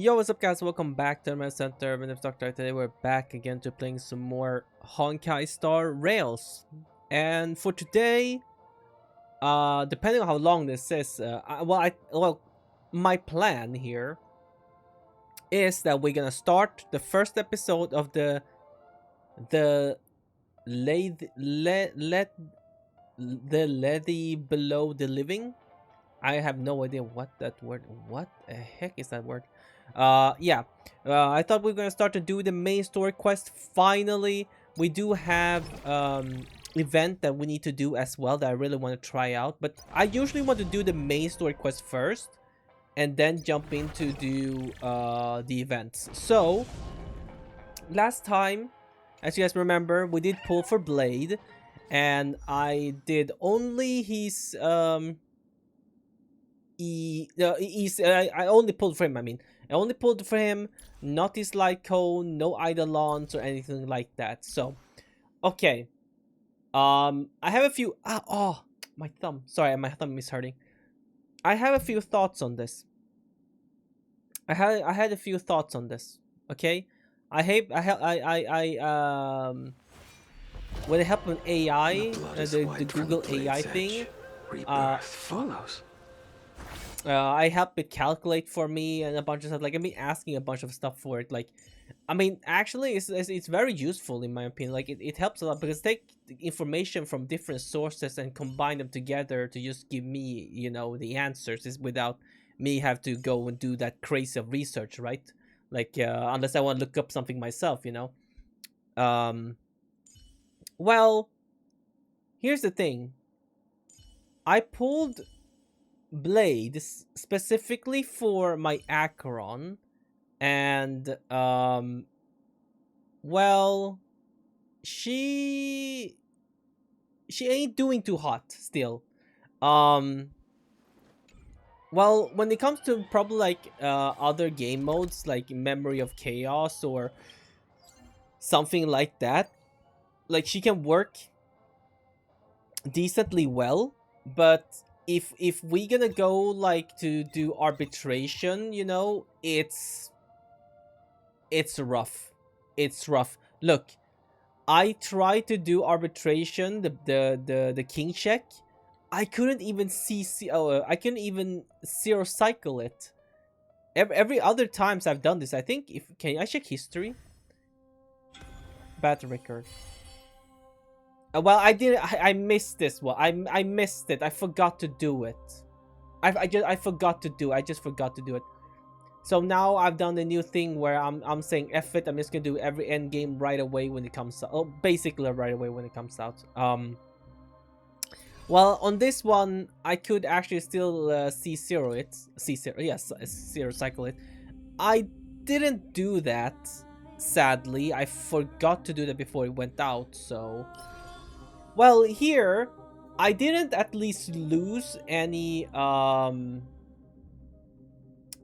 Yo, what's up guys? Welcome back to AnimeHealthcenter. My name is Doctor. Today we're back again to playing some more Honkai Star Rails. And for today, depending on how long this is, my plan here is that we're gonna start the first episode of the Lethe below the living. I have no idea what that word. What the heck is that word? Yeah. I thought we were gonna start to do the main story quest. Finally, we do have event that we need to do as well that I really want to try out. But I usually want to do the main story quest first, and then jump into do the events. So last time, as you guys remember, we did pull for Blade, and I did only his I only pulled for him. I only pulled for him, not his light cone, no eidolons or anything like that. So, okay. I have a few. My thumb. Sorry, my thumb is hurting. I have a few thoughts on this. I had a few thoughts on this. Okay, when it happened with AI, the Google AI thing. Follows. I help it calculate for me and a bunch of stuff. Like, I've been asking a bunch of stuff for it. Like, actually, it's very useful in my opinion. Like, it helps a lot because take information from different sources and combine them together to just give me, the answers is without me have to go and do that crazy of research, right? Like, unless I want to look up something myself. Um, well, here's the thing. I pulled Blade specifically for my Acheron, and well, she ain't doing too hot still. um well, when it comes to probably like other game modes like Memory of Chaos or something like that, like she can work decently well. But if we gonna go like to do arbitration, it's rough. It's rough. Look, I tried to do arbitration, the king check. I couldn't even I couldn't even zero cycle it. Every other times I've done this, I think, if can I check history? Battle record. Well, I did. I missed this one. I missed it. I forgot to do it. I forgot to do. I just forgot to do it. So now I've done the new thing where I'm saying F it. I'm just gonna do every end game right away when it comes out. Oh, basically right away when it comes out. Well, on this one, I could actually still C0 it. C0, yes, zero cycle it. I didn't do that. Sadly, I forgot to do that before it went out. So, well, here I didn't at least lose any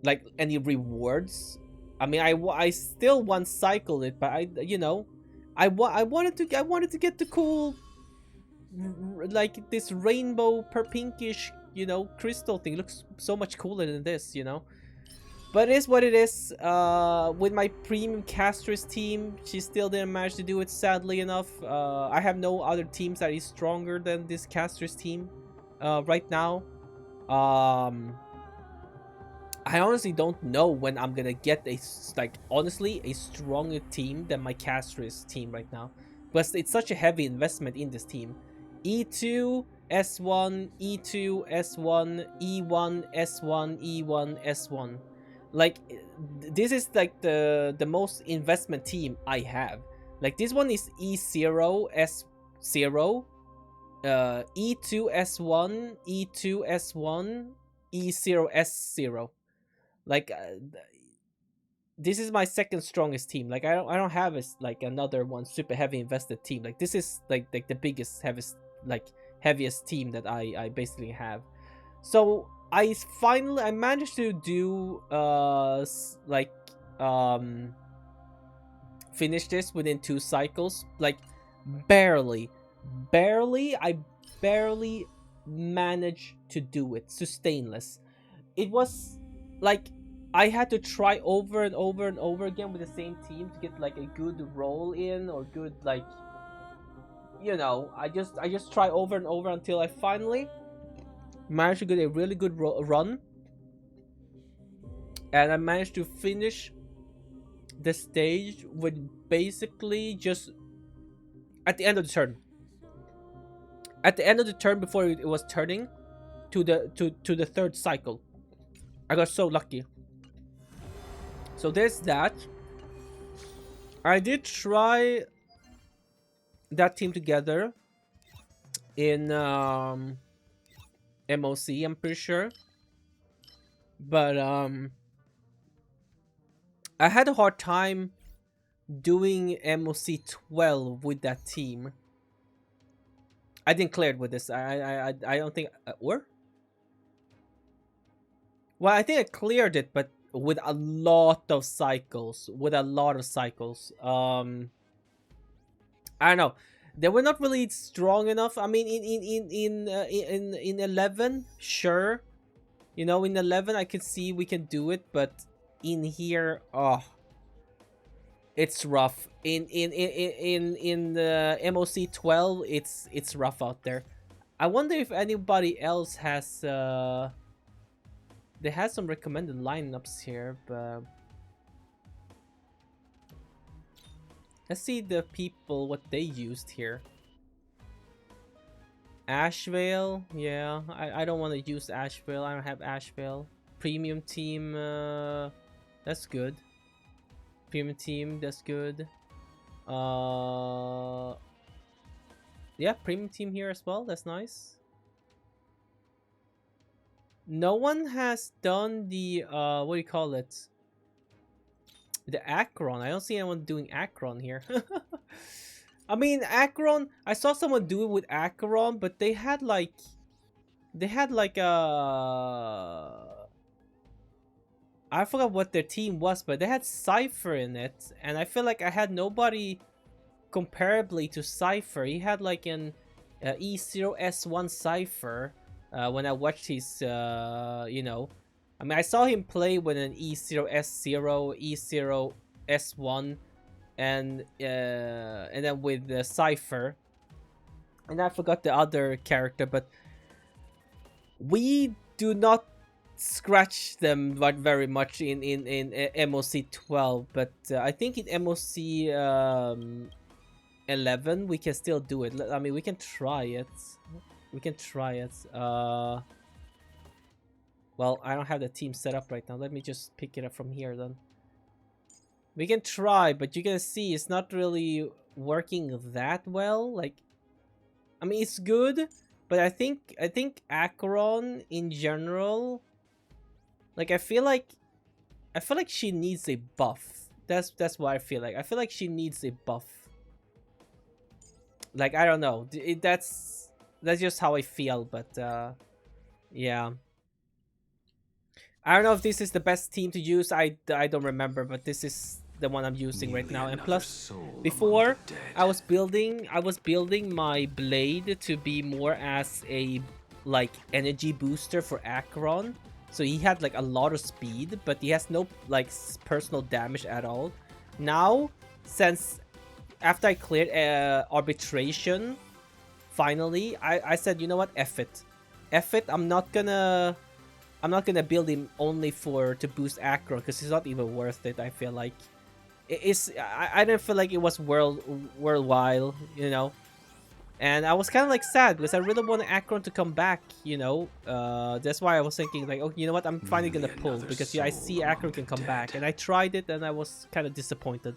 like any rewards. I still one cycled it, but I wanted to get the cool like this rainbow per pinkish crystal thing. It looks so much cooler than this. But it is what it is. With my premium castress team, she still didn't manage to do it, sadly enough. I have no other teams that is stronger than this castress team right now. I honestly don't know when I'm gonna get honestly a stronger team than my castress team right now, but it's such a heavy investment in this team. E2 S1 E2 S1 E1 S1 E1 S1. Like, this is like the most investment team I have. Like, this one is E0 S0, E2 S1 E2 S1 E0 S0. Like, this is my second strongest team. Like, I don't have like another one super heavy invested team. Like, this is like the biggest heaviest team that I basically have. So I managed to do finish this within 2 cycles. Like, barely I barely managed to do it sustainless. It was like I had to try over and over and over again with the same team to get like a good roll in or good like, you know, I just try over and over until I finally managed to get a really good run, and I managed to finish the stage with basically just at the end of the turn. At the end of the turn, before it was turning to the third cycle, I got so lucky. So there's that. I did try that team together in MOC, I'm pretty sure, but I had a hard time doing MOC 12 with that team. I didn't clear it with this. I don't think or well, I think I cleared it, but with a lot of cycles. I don't know. They were not really strong enough. I mean, in 11, sure, you know, in 11 I could see we can do it, but in here, oh, it's rough. In the MOC 12, it's rough out there. I wonder if anybody else has they had some recommended lineups here, but let's see the people what they used here. Ashvale, yeah, I don't want to use Ashvale. I don't have Ashvale. Premium team, that's good. Premium team, that's good. Yeah, premium team here as well. That's nice. No one has done the what do you call it? The Akron. I don't see anyone doing Akron here. I mean, Akron, I saw someone do it with Akron, but they had like I forgot what their team was, but they had Cypher in it, and I feel like I had nobody comparably to Cypher. He had like an E0S1 Cypher when I watched his, you know, I mean, I saw him play with an E0S0, E0S1, and then with the Cypher, and I forgot the other character, but we do not scratch them very much in MOC 12, but I think in MOC 11 we can still do it. I mean, we can try it. Well, I don't have the team set up right now. Let me just pick it up from here then. We can try, but you're gonna see it's not really working that well. Like, I mean, it's good, but I think Akron in general, like, I feel like she needs a buff. That's what I feel like. I feel like she needs a buff. Like, I don't know. That's just how I feel, but yeah. I don't know if this is the best team to use. I don't remember, but this is the one I'm using right now. And plus, before I was building my blade to be more as a like energy booster for Akron. So he had like a lot of speed, but he has no like personal damage at all. Now, since after I cleared arbitration, finally, I said, you know what, F it. I'm not gonna build him only to boost Akron, because it's not even worth it. I feel like I didn't feel like it was worthwhile, you know. And I was kind of like sad because I really wanted Akron to come back, you know. That's why I was thinking like, oh, you know what, I'm finally gonna pull, because yeah, I see Akron can come back, and I tried it and I was kind of disappointed.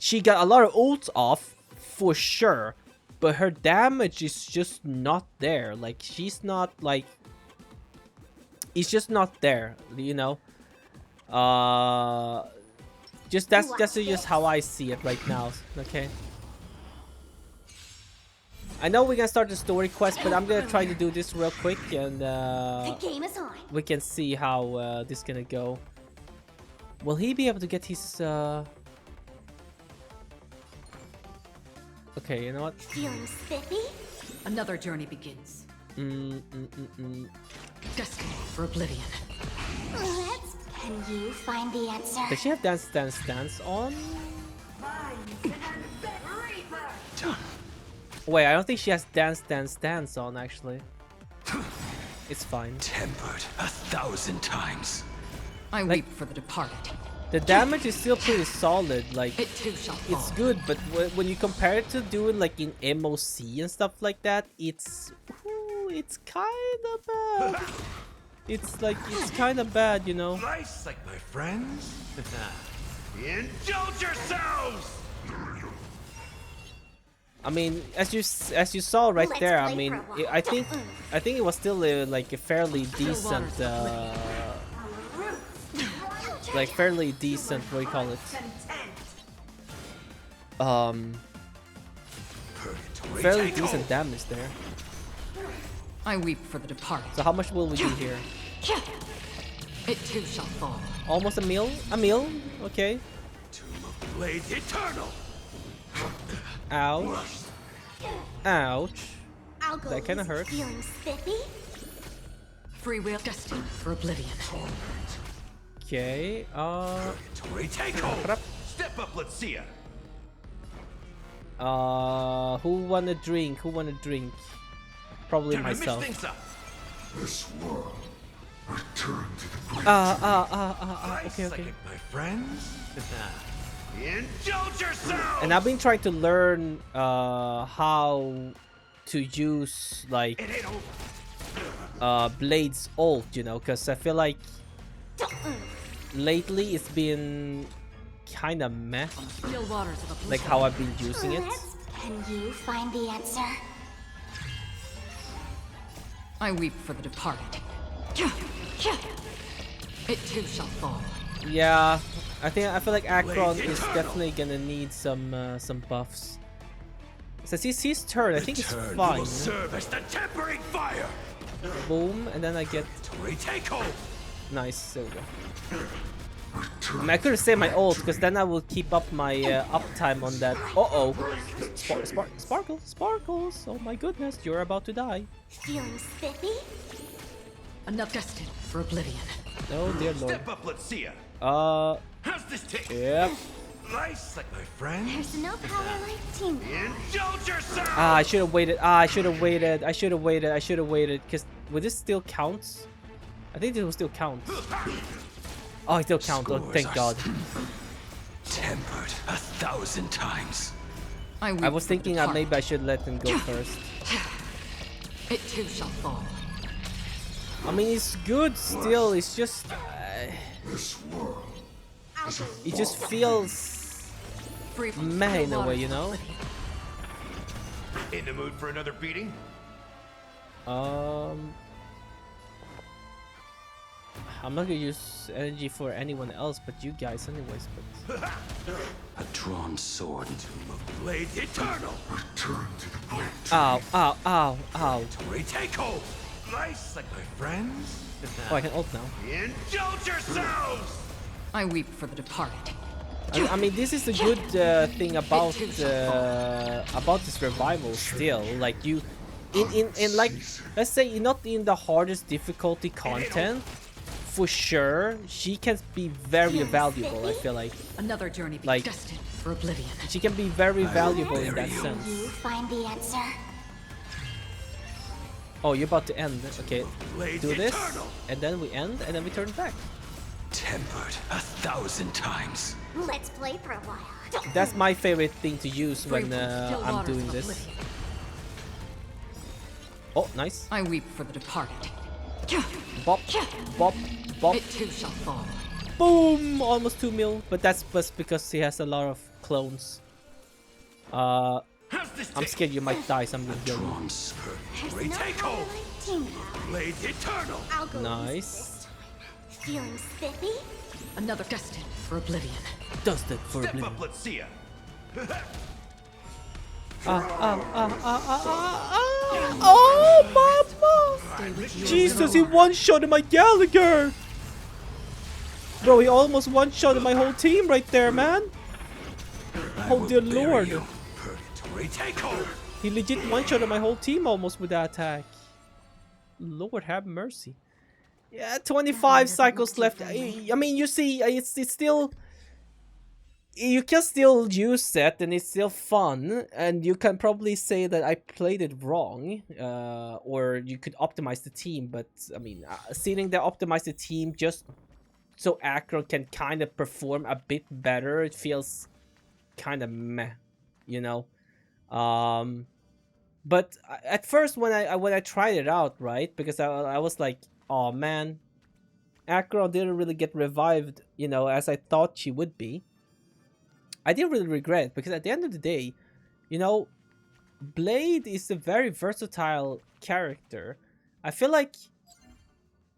She got a lot of ults off for sure, but her damage is just not there. Like, she's not like, it's just not there, you know. Just that's just how I see it right now. Okay. I know we're gonna start the story quest, but I'm gonna try to do this real quick, and the game is on. We can see how this is gonna go. Will he be able to get his? Okay, you know what? Feeling spiffy? Another journey begins. Destiny for oblivion. Can you find the answer? Does she have dance on? Wait, I don't think she has dance on actually. It's fine. Tempered 1,000 times. I weep for the departed. The damage is still pretty solid. Like It too shall it's fall. good, but when you compare it to doing like in MOC and stuff like that, it's kind of bad. It's kind of bad, you know. Nice, like my friends. Indulge yourselves. I mean, as you saw right Let's there, I play mean, for a while. I think it was still like a fairly decent, like fairly decent. What do you call it? Fairly decent damage there. I weep for the departed. So how much will we do here? It too shall fall. Almost a meal? A meal? Okay. Blades eternal. Ouch. Ouch. I'll go That kinda easy. hurts. Feeling spiffy? Free will destined for oblivion. Okay. Purgatory takeover. Step up, let's see ya. Who wanna drink? Who wanna drink? Probably Gonna mix myself. things up. This world return to the great Okay, okay. Psychic, my friends. Indulge yourselves. And I've been trying to learn how to use like It ain't over. Blade's ult, you know, because I feel like lately it's been kind of meh, Still waters of oblivion. like how I've been using it. Can you find the answer? I weep for the departed. It too shall fall. Yeah, I feel like Akron is definitely gonna need some buffs. So it's his turn. I think it's Turn fine. will serve as the tempering fire. Boom, and then I get Purgatory takeover. nice. There we go. I mean, I could have saved my ult because then I will keep up my uptime on that. Sparkles! Oh my goodness, you're about to die. Feeling spiffy? Enough destined for oblivion. Oh dear lord. Step up, let's see ya. How's this take? Yep. Nice, like my friends. There's no power like teamwork. Indulge yourselves. I should have waited. I should have waited. Because would this still count? I think this will still count. Oh, it still counts. Oh, Scores thank are God. Tempered 1,000 times. I weep I was for the thinking departed. maybe I should let them go first. It too shall fall. I mean, it's good still. It's just this world. it just feels Free from meh still in a way, waters you of know. oblivion. In the mood for another beating? I'm not gonna use energy for anyone else but you guys, anyways. But A drawn sword. Tomb of Blades eternal. Return to the great. ow. Purgatory takeover. Nice, like my friends. Oh, I can ult now. Indulge yourselves. I weep for the departed. I mean, this is the good thing about this revival. Still, like you, in like, let's say not in the hardest difficulty content, for sure, she can be very valuable. I feel like Another journey Like- destined for oblivion. she can be very valuable in that You sense. find the answer? Oh, you're about to end. Okay, Blades do this, eternal. and then we end, and then we turn back. Tempered 1,000 times. Let's play for a while. That's my favorite thing to use Free when from still I'm waters doing of this. oblivion. Oh, nice. I weep for the departed. Bop, bop, bop. It too shall fall. Boom! Almost 2 mil, but that's just because he has a lot of clones. How's this I'm take? scared you might die, so I'm gonna kill you. Drawn sword. There's Purgatory no power takeover. like teamwork. Blades eternal. I'll go Nice. easy this time. Feeling spiffy? Another destined for oblivion. Dusted for Step oblivion. up, let's see ya. Oh, mama! Jesus, he one-shotted my Gallagher! Bro, he almost one-shotted my whole team right there, man! I Oh will dear bury lord! you. Purgatory takeover. He legit one-shotted my whole team almost with that attack. Lord have mercy. Yeah, That 25 one doesn't cycles look too left. friendly. I mean, you see, it's still, you can still use it and it's still fun, and you can probably say that I played it wrong, or you could optimize the team, but I mean, seeing they optimize the team just so Akron can kind of perform a bit better, it feels kind of meh, you know. But at first when I tried it out, right, because I was like, oh man, Akron didn't really get revived, you know, as I thought she would be. I didn't really regret it, because at the end of the day, you know, Blade is a very versatile character. I feel like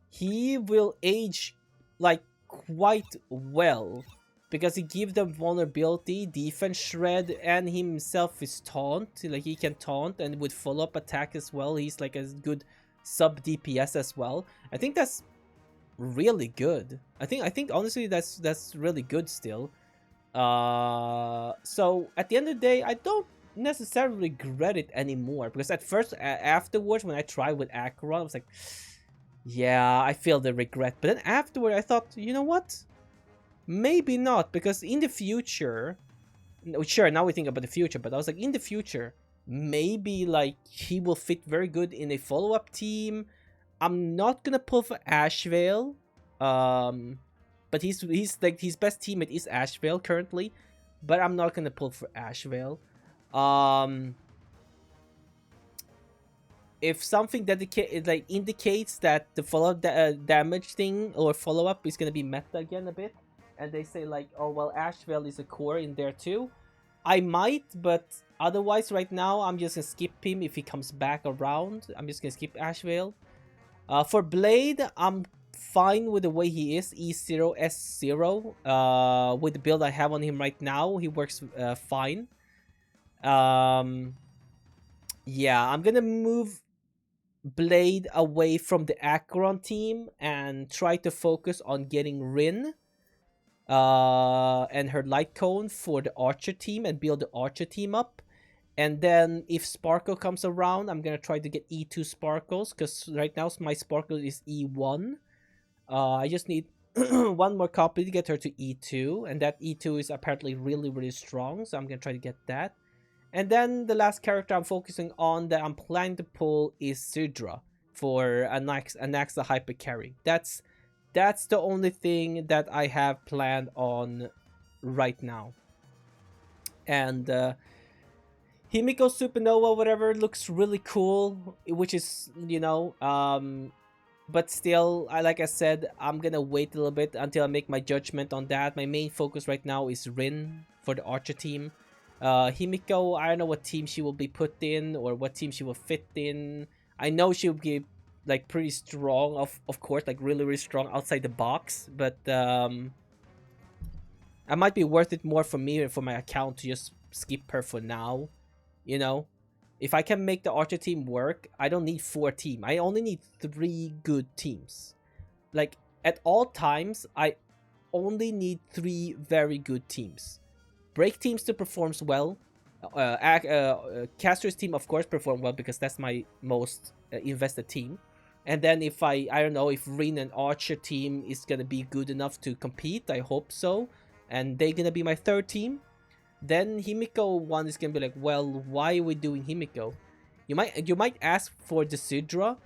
he will age like quite well, because he gives them vulnerability, defense shred, and himself is taunt. Like he can taunt, and with follow-up attack as well, he's like a good sub DPS as well. I think that's really good. I think honestly that's really good still. So at the end of the day, I don't necessarily regret it anymore, because at first, afterwards, when I tried with Acheron, I was like, yeah, I feel the regret. But then afterward, I thought, you know what? Maybe not, because in the future, sure, now we think about the future, but I was like, in the future, maybe like he will fit very good in a follow-up team. I'm not gonna pull for Ashvale, but he's like his best teammate is Ashvale currently, but I'm not gonna pull for Ashvale. If something like indicates that the follow-up damage thing or follow-up is gonna be meta again a bit, and they say like, oh well, Ashvale is a core in there too, I might, but otherwise right now I'm just gonna skip him. If he comes back around, I'm just gonna skip Ashvale. For Blade, I'm fine with the way he is, E0, S0. With the build I have on him right now, he works fine. Yeah, I'm gonna move Blade away from the Acheron team and try to focus on getting Rin and her light cone for the Archer team and build the Archer team up. And then if Sparkle comes around, I'm gonna try to get E2 Sparkles, because right now my Sparkle is E1. I just need one more copy to get her to E2, and that E2 is apparently really strong, so I'm gonna try to get that. And then the last character I'm focusing on that I'm planning to pull is Sidra for Anaxa Hyper Carry. That's the only thing that I have planned on right now. And Himiko Supernova, whatever, looks really cool, which is, you know, but still, like I said, I'm gonna wait a little bit until I make my judgment on that. My main focus right now is Rin for the Archer team. Himiko, I don't know what team she will be put in or what team she will fit in. I know she'll be like pretty strong, of course, like really strong outside the box, but it might be worth it more for me and for my account to just skip her for now. You know, if I can make the Archer team work, I don't need 4 teams. I only need 3 good teams. Like at all times, I only need 3 very good teams. Break teams to perform well. Caster's team, of course, perform well because that's my most invested team. And then if I don't know if Rin and Archer team is gonna be good enough to compete, I hope so, and they're gonna be my 3rd team. Then Himiko one is gonna be like, well, why are we doing Himiko? You might ask for the Sidra.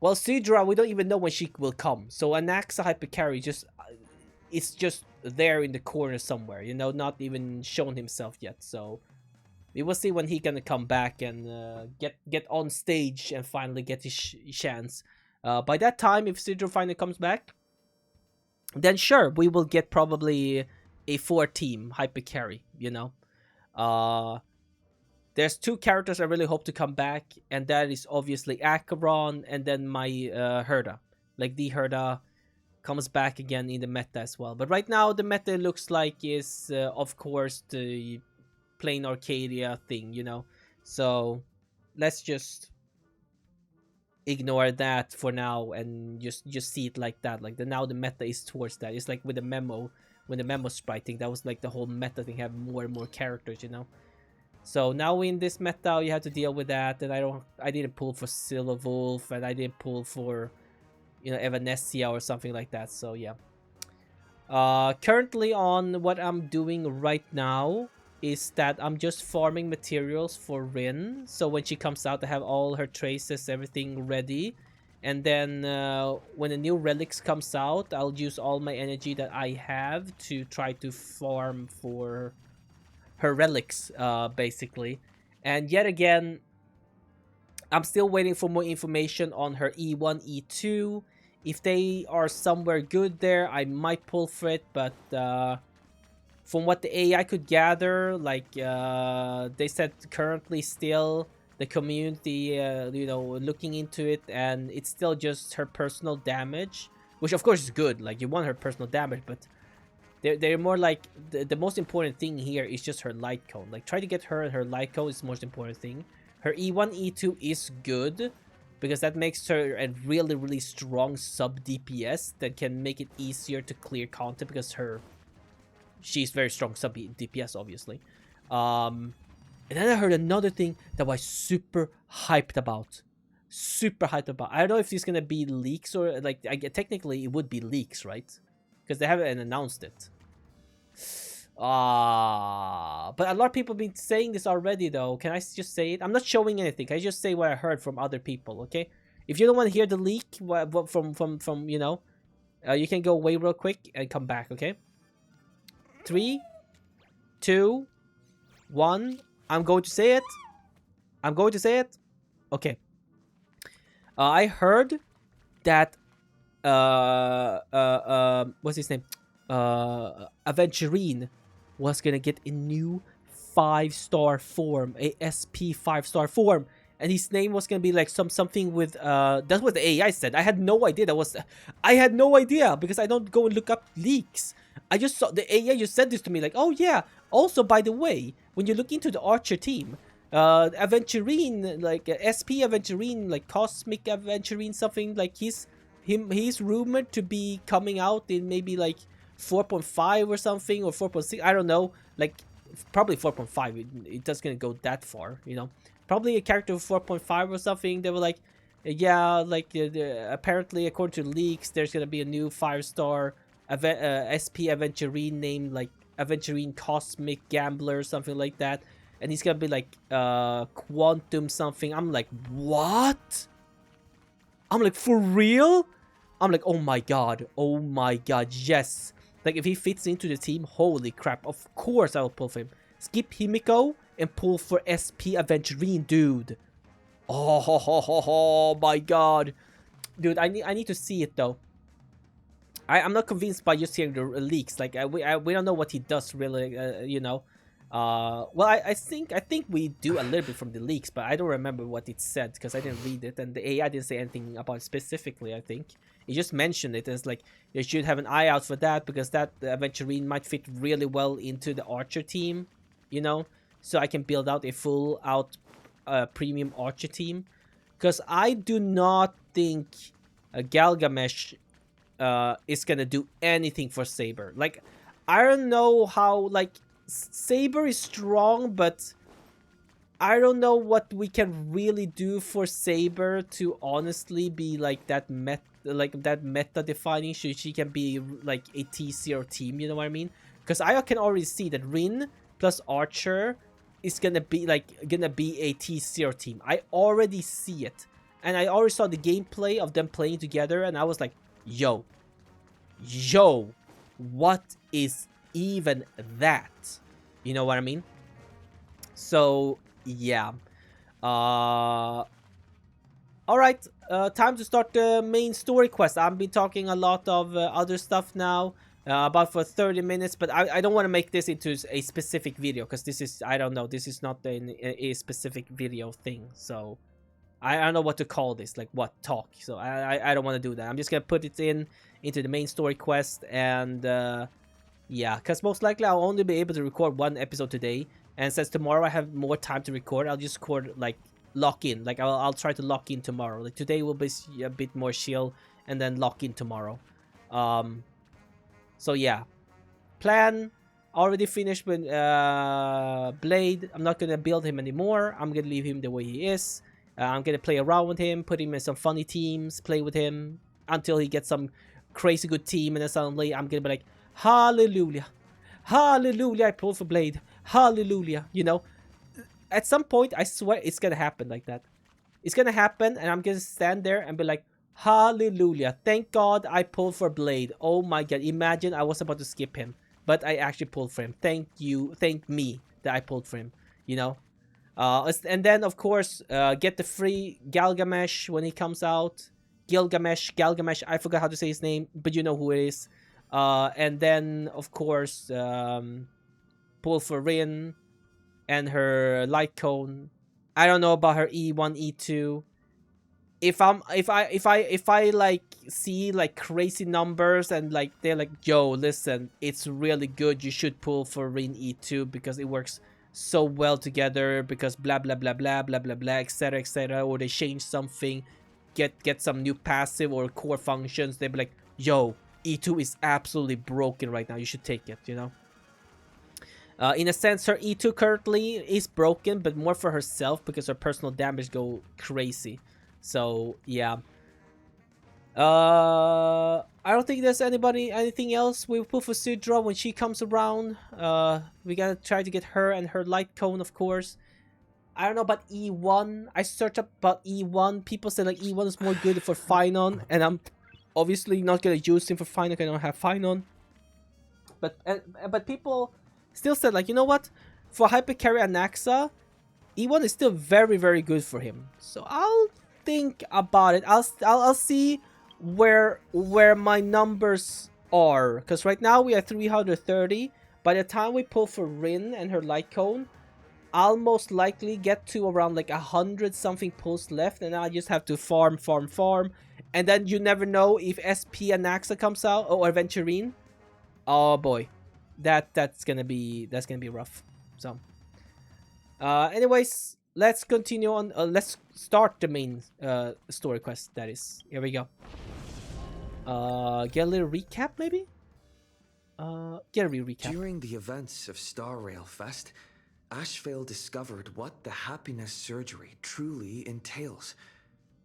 Well, Sidra, we don't even know when she will come. So Anaxa Hyper Carry it's just there in the corner somewhere, you know, not even shown himself yet. So we will see when he gonna come back and get on stage and finally get his chance. By that time, if Sidra finally comes back, then sure, we will get probably a 4-team Hyper Carry, you know. There's 2 characters I really hope to come back, and that is obviously Acheron and then my Herda. Like the Herda comes back again in the meta as well. But right now, the meta looks like is, of course, the plain Arcadia thing, you know. So let's just ignore that for now and just see it like that. Like now the meta is towards that. It's like with the memo, when the memo sprite thing, that was like the whole meta thing, have more and more characters, you know. So now in this meta, you have to deal with that. And I didn't pull for Silver Wolf, and I didn't pull for, you know, Evanescia or something like that. So yeah. Currently on what I'm doing right now is that I'm just farming materials for Rin. So when she comes out, I have all her traces, everything ready. And then when the new relics comes out, I'll use all my energy that I have to try to farm for her relics, basically. And yet again, I'm still waiting for more information on her E1, E2. If they are somewhere good there, I might pull for it, but from what the AI could gather, like they said currently still the community, you know, looking into it, and it's still just her personal damage, which of course is good. Like you want her personal damage, but they're more like the most important thing here is just her light cone. Like try to get her and her light cone is the most important thing. Her E1, E2 is good because that makes her a really, really strong sub DPS that can make it easier to clear content because she's very strong sub DPS, obviously. And then I heard another thing that was super hyped about. Super hyped about. I don't know if it's gonna be leaks or like technically it would be leaks, right? Because they haven't announced it. But a lot of people have been saying this already though. Can I just say it? I'm not showing anything. Can I just say what I heard from other people, okay? If you don't want to hear the leak from you know, you can go away real quick and come back, okay? 3, 2, 1. I'm going to say it. I'm going to say it. Okay. I heard that what's his name? Aventurine was gonna get a new 5-star form, a SP 5-star form, and his name was gonna be like something with that's what the AI said. I had no idea I had no idea because I don't go and look up leaks. I just saw the AI just said this to me like, oh yeah, also by the way, when you look into the Archer team, Aventurine, like SP Aventurine, like Cosmic Aventurine, something like he's rumored to be coming out in maybe like 4.5 or something, or 4.6, I don't know, like probably 4.5. It doesn't gonna go that far, you know, probably a character of 4.5 or something. They were like, yeah, like apparently according to leaks there's gonna be a new 5-star SP Aventurine named like Aventurine Cosmic Gambler or something like that, and he's gonna be like Quantum something. I'm like, what? I'm like, for real? I'm like, oh my god, yes. Like if he fits into the team, holy crap, of course I will pull for him. Skip Himiko and pull for SP Aventurine, dude. Oh my god, dude, I need to see it though. I'm not convinced by just hearing the leaks. Like we don't know what he does really, you know. Well, I think we do a little bit from the leaks, but I don't remember what it said because I didn't read it, and the AI didn't say anything about it specifically. I think it just mentioned it as like you should have an eye out for that because that Aventurine might fit really well into the Archer team, you know. So I can build out a full out premium Archer team, because I do not think Galgamesh is gonna do anything for Saber. Like I don't know how, like Saber is strong, but I don't know what we can really do for Saber to honestly be like that meta defining, so she can be like a T0 team, you know what I mean? Because I can already see that Rin plus Archer is gonna be a T0 team. I already see it, and I already saw the gameplay of them playing together, and I was like, yo, what is even that? You know what I mean? So yeah. Alright, time to start the main story quest. I've been talking a lot of other stuff now, about for 30 minutes, but I don't want to make this into a specific video, because this is, I don't know, this is not a specific video thing, so I don't know what to call this, like what talk. So I don't want to do that. I'm just gonna put it into the main story quest, and yeah, because most likely I'll only be able to record one episode today, and since tomorrow I have more time to record, I'll just record like lock in. Like I'll try to lock in tomorrow. Like today will be a bit more chill, and then lock in tomorrow. So yeah, plan already finished with Blade. I'm not gonna build him anymore. I'm gonna leave him the way he is. I'm gonna play around with him, put him in some funny teams, play with him, until he gets some crazy good team, and then suddenly I'm gonna be like, hallelujah, hallelujah, I pulled for Blade, hallelujah. You know, at some point, I swear it's gonna happen like that. It's gonna happen, and I'm gonna stand there and be like, hallelujah, thank God I pulled for Blade. Oh my God, imagine I was about to skip him, but I actually pulled for him. Thank you, thank me that I pulled for him, you know? And then, of course, get the free Galgamesh when he comes out. Galgamesh, I forgot how to say his name, but you know who it is. And then, of course, pull for Rin and her light cone. I don't know about her E1, E2. If I like see like crazy numbers and like they're like, yo, listen, it's really good, you should pull for Rin E2 because it works so well together, because blah blah blah blah blah blah blah, etc., or they change something, get some new passive or core functions, they'd be like, yo, E2 is absolutely broken right now, you should take it, you know. In a sense, her E2 currently is broken, but more for herself because her personal damage go crazy. So yeah. I don't think there's anything else we put for Sudra when she comes around. We gotta try to get her and her light cone, of course. I don't know about E1. I searched up about E1. People say like E1 is more good for Finon, and I'm obviously not gonna use him for Finon because I don't have Finon. But people still said like, you know what? For Hypercarry Anaxa, E1 is still very, very good for him. So I'll think about it. I'll see where my numbers are, because right now we are 330. By the time we pull for Rin and her light cone, I'll most likely get to around like 100 something pulls left, and I just have to farm, and then you never know if SP Anaxa comes out or Aventurine. Oh boy, that's gonna be rough. So anyways, let's continue on. Let's start the main story quest. That is, here we go. Get a little recap, maybe. Get a recap. During the events of Star Rail Fest, Ashvale discovered what the happiness surgery truly entails: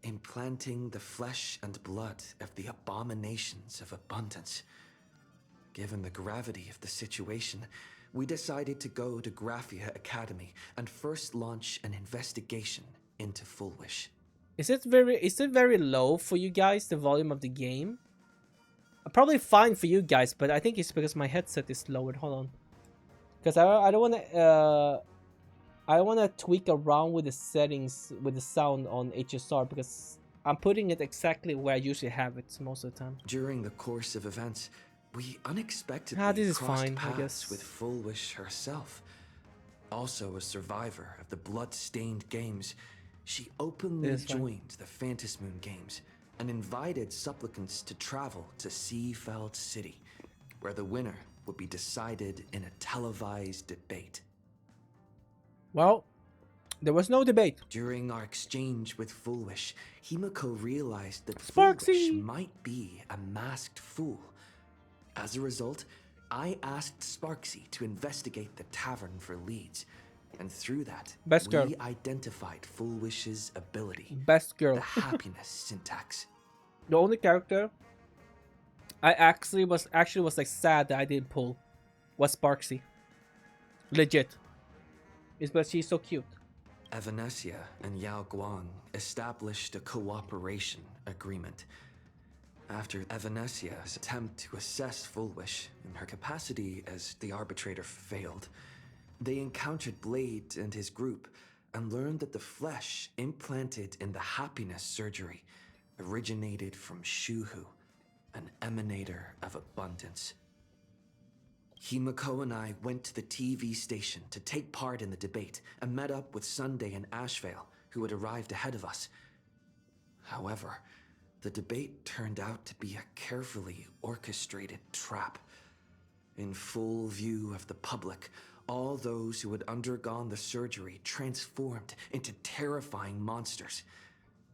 implanting the flesh and blood of the abominations of abundance. Given the gravity of the situation, we decided to go to Graphia Academy and first launch an investigation into Fullwish. Is it very low for you guys, the volume of the game? Probably fine for you guys, but I think it's because my headset is lowered. Hold on, because I don't want to tweak around with the settings with the sound on HSR, because I'm putting it exactly where I usually have it most of the time. During the course of events, we unexpectedly this is crossed fine, I paths guess. with Fullwish herself. Also a survivor of the blood-stained games, she openly joined the Phantasmoon Games and invited supplicants to travel to Seafeld City, where the winner would be decided in a televised debate. Well, there was no debate. During our exchange with Fullwish, Himiko realized that Sparksy Fullwish might be a masked fool. As a result, I asked Sparksy to investigate the tavern for leads, and through that, we identified Fullwish's ability. Best girl. The happiness syntax. The only character I actually was like sad that I didn't pull was Sparksy. Legit. It's because she's so cute. Evanesia and Yao Guang established a cooperation agreement. After Evanesia's attempt to assess Fullwish in her capacity as the arbitrator failed, they encountered Blade and his group and learned that the flesh implanted in the happiness surgery originated from Shuhu, an emanator of abundance. Himiko and I went to the TV station to take part in the debate and met up with Sunday and Ashvale, who had arrived ahead of us. However, the debate turned out to be a carefully orchestrated trap. In full view of the public, all those who had undergone the surgery transformed into terrifying monsters,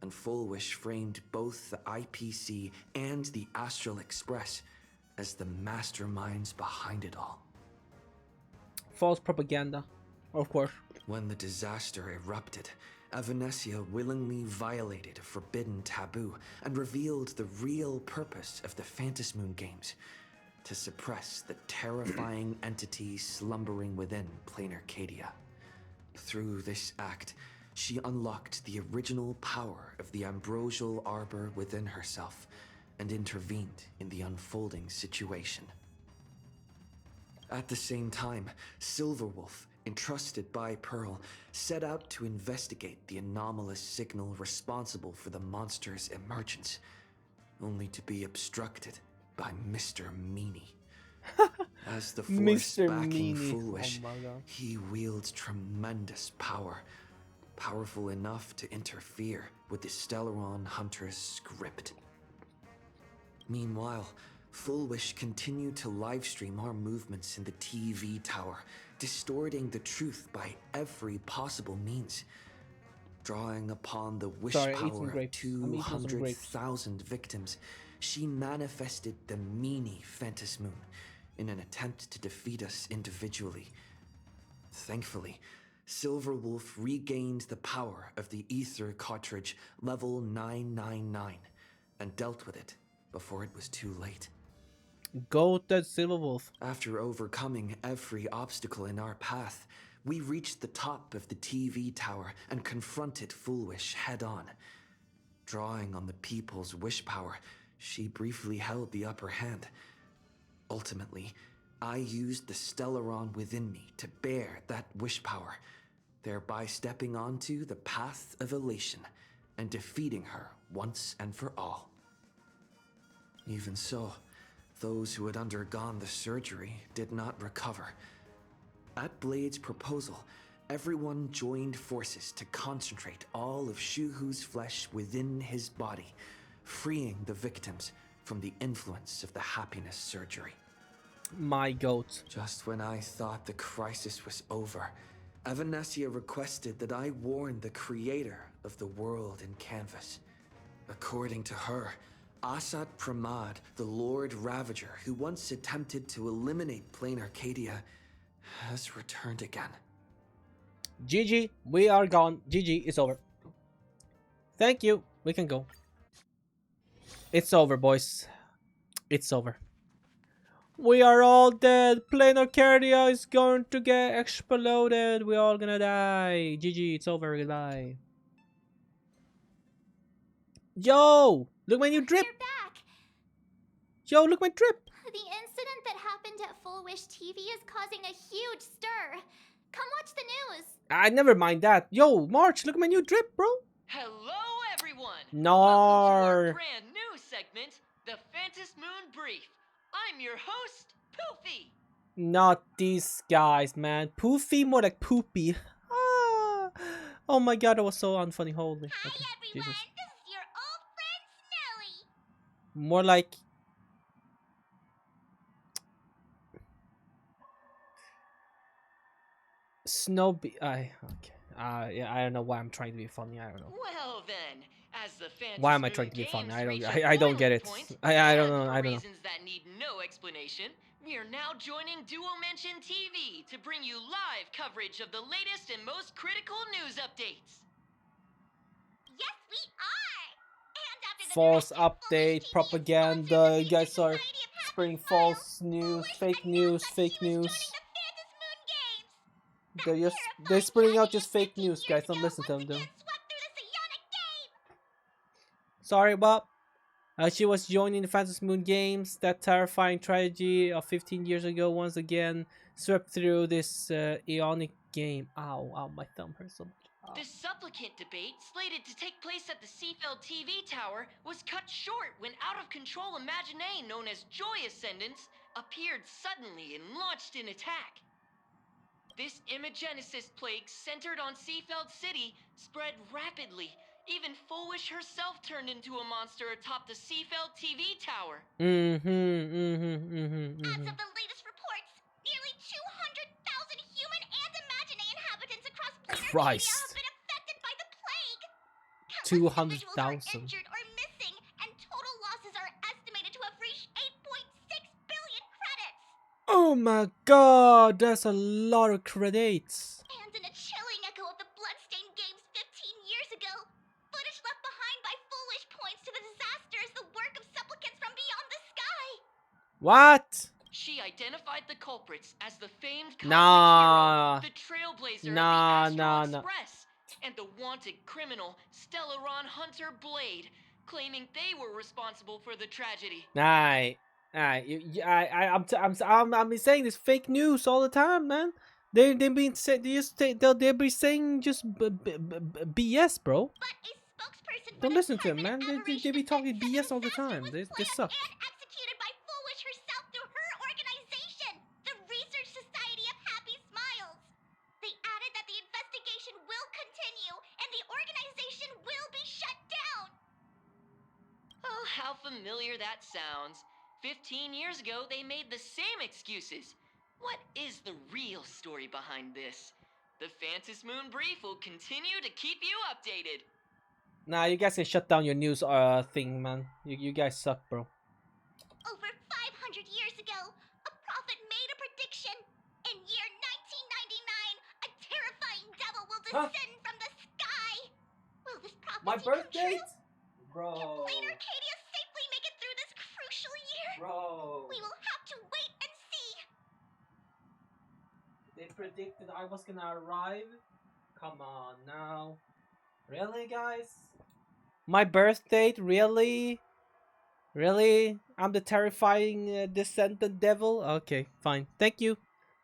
and Fullwish framed both the IPC and the Astral Express as the masterminds behind it all. False propaganda, of course. When the disaster erupted, Avenesia willingly violated a forbidden taboo and revealed the real purpose of the Phantasmoon games: to suppress the terrifying entity slumbering within plain Arcadia. Through this act, she unlocked the original power of the ambrosial arbor within herself and intervened in the unfolding situation. At the same time, Silverwolf, entrusted by Pearl, set out to investigate the anomalous signal responsible for the monster's emergence, only to be obstructed by Mr. Meanie. As the force Mr. backing Meanie. Foolish, Oh my God. he wields tremendous power, powerful enough to interfere with the Stellaron Hunter's script. Meanwhile, Foolish continued to livestream our movements in the TV tower, distorting the truth by every possible means. Drawing upon the wish Sorry, I ate some power of grapes. I'm eating some grapes. 200,000 victims, she manifested the Meanie Phantasmoon in an attempt to defeat us individually. Thankfully, Silverwolf regained the power of the Ether cartridge level 999 and dealt with it before it was too late. Go to Silverwolf. After overcoming every obstacle in our path, we reached the top of the TV tower and confronted Foolish head-on. Drawing on the people's wish power, she briefly held the upper hand. Ultimately, I used the Stellaron within me to bear that wish power, thereby stepping onto the path of elation and defeating her once and for all. Even so, those who had undergone the surgery did not recover. At Blade's proposal, everyone joined forces to concentrate all of Shuhu's flesh within his body, freeing the victims from the influence of the happiness surgery. My goat. Just when I thought the crisis was over, Avenesia requested that I warn the creator of the world in canvas. According to her, Asat Pramad, the Lord Ravager who once attempted to eliminate plain Arcadia, has returned again. GG, we are gone. GG, it's over. Thank you. We can go. It's over, boys. It's over. We are all dead. Plain Arcadia is going to get exploded. We're all gonna die. GG, it's over. Goodbye. Yo! Look my new drip! You're back. Yo, look my drip! The incident that happened at Full Wish TV is causing a huge stir. Come watch the news. I never mind that. Yo, March, look at my new drip, bro. Hello, everyone. No. Welcome to our brand new segment, the Phantasmoon Brief. I'm your host, Poofy. Not these guys, man. Poofy, more like poopy. Ah. Oh my god, that was so unfunny. Holy. Hi, Okay, everyone. Jesus. This is your old friend Snowy. More like... Okay. Yeah, I don't know why I'm trying to be funny. I don't know. Well then, as the Phantasmoon Why am I trying to be funny? Games I don't reach a get it. boiling point, I don't and know. for I don't know. reasons that need no explanation, we are now joining Duo Mention TV to bring you live coverage of the latest and most critical news updates. Yes, we are. And after the False director, Full Wish update, TV propaganda. sponsors You guys the are Society of Happy spreading Smiles, false news, Foolish fake announced news, that fake she was news. joining the Phantasmoon Games. They're spreading out just fake 50 news, guys. years Don't ago, listen to them, once though. again swept through the psionic game. Sorry, Bob. She was joining the Phantasmoon Games. That terrifying tragedy of 15 years ago once again swept through this Ionic game. Ow, ow, my thumb hurts so much. Ow. The supplicant debate, slated to take place at the Seafeld TV tower, was cut short when out-of-control Imagine known as Joy Ascendants appeared suddenly and launched an attack. This Imagenesis plague centered on Seafeld City spread rapidly. Even Foolish herself turned into a monster atop the Seafeld TV tower. As of the latest reports, nearly 200,000 human and Imagine inhabitants across planet Arcadia Christ. have been affected by the plague. Countless individuals are 200,000. injured or missing, and total losses are estimated to have reached 8.6 billion credits. Oh my god, that's a lot of credits. And in a chilling echo of the Bloodstained Games 15 What? She identified the culprits as the famed cosmic Nah. hero, the trailblazer Nah, of the Astral nah, nah. Express, and the wanted criminal, Stellaron Hunter Blade, claiming they were responsible for the tragedy. Nah. I'm saying this fake news all the time, man. They've been say, they'll be saying just BS, bro. But a spokesperson for Don't the listen to them, man. Tournament They be Aberration talking Defense BS all the Center time. says They it was suck. planned and executed by Foolish herself through her organization, the Research Society of Happy Smiles. They added that the investigation will continue and the organization will be shut down. Oh, how familiar that sounds. 15 years ago, they made the same excuses. What is the real story behind this? The Phantom Moon Brief will continue to keep you updated. Nah, you guys can shut down your news thing, man. You guys suck, bro. Over 500 years ago, a prophet made a prediction. In year 1999, a terrifying devil will descend from the sky. Will this prophecy My birth come true? date? Bro. Can Blade Arcadia safely make it through this crucial year? Bro. We will have to wait and see. They predicted I was gonna arrive? Come on now. Really, guys? My birth date? Really? Really? I'm the terrifying descendant devil? Okay, fine. Thank you.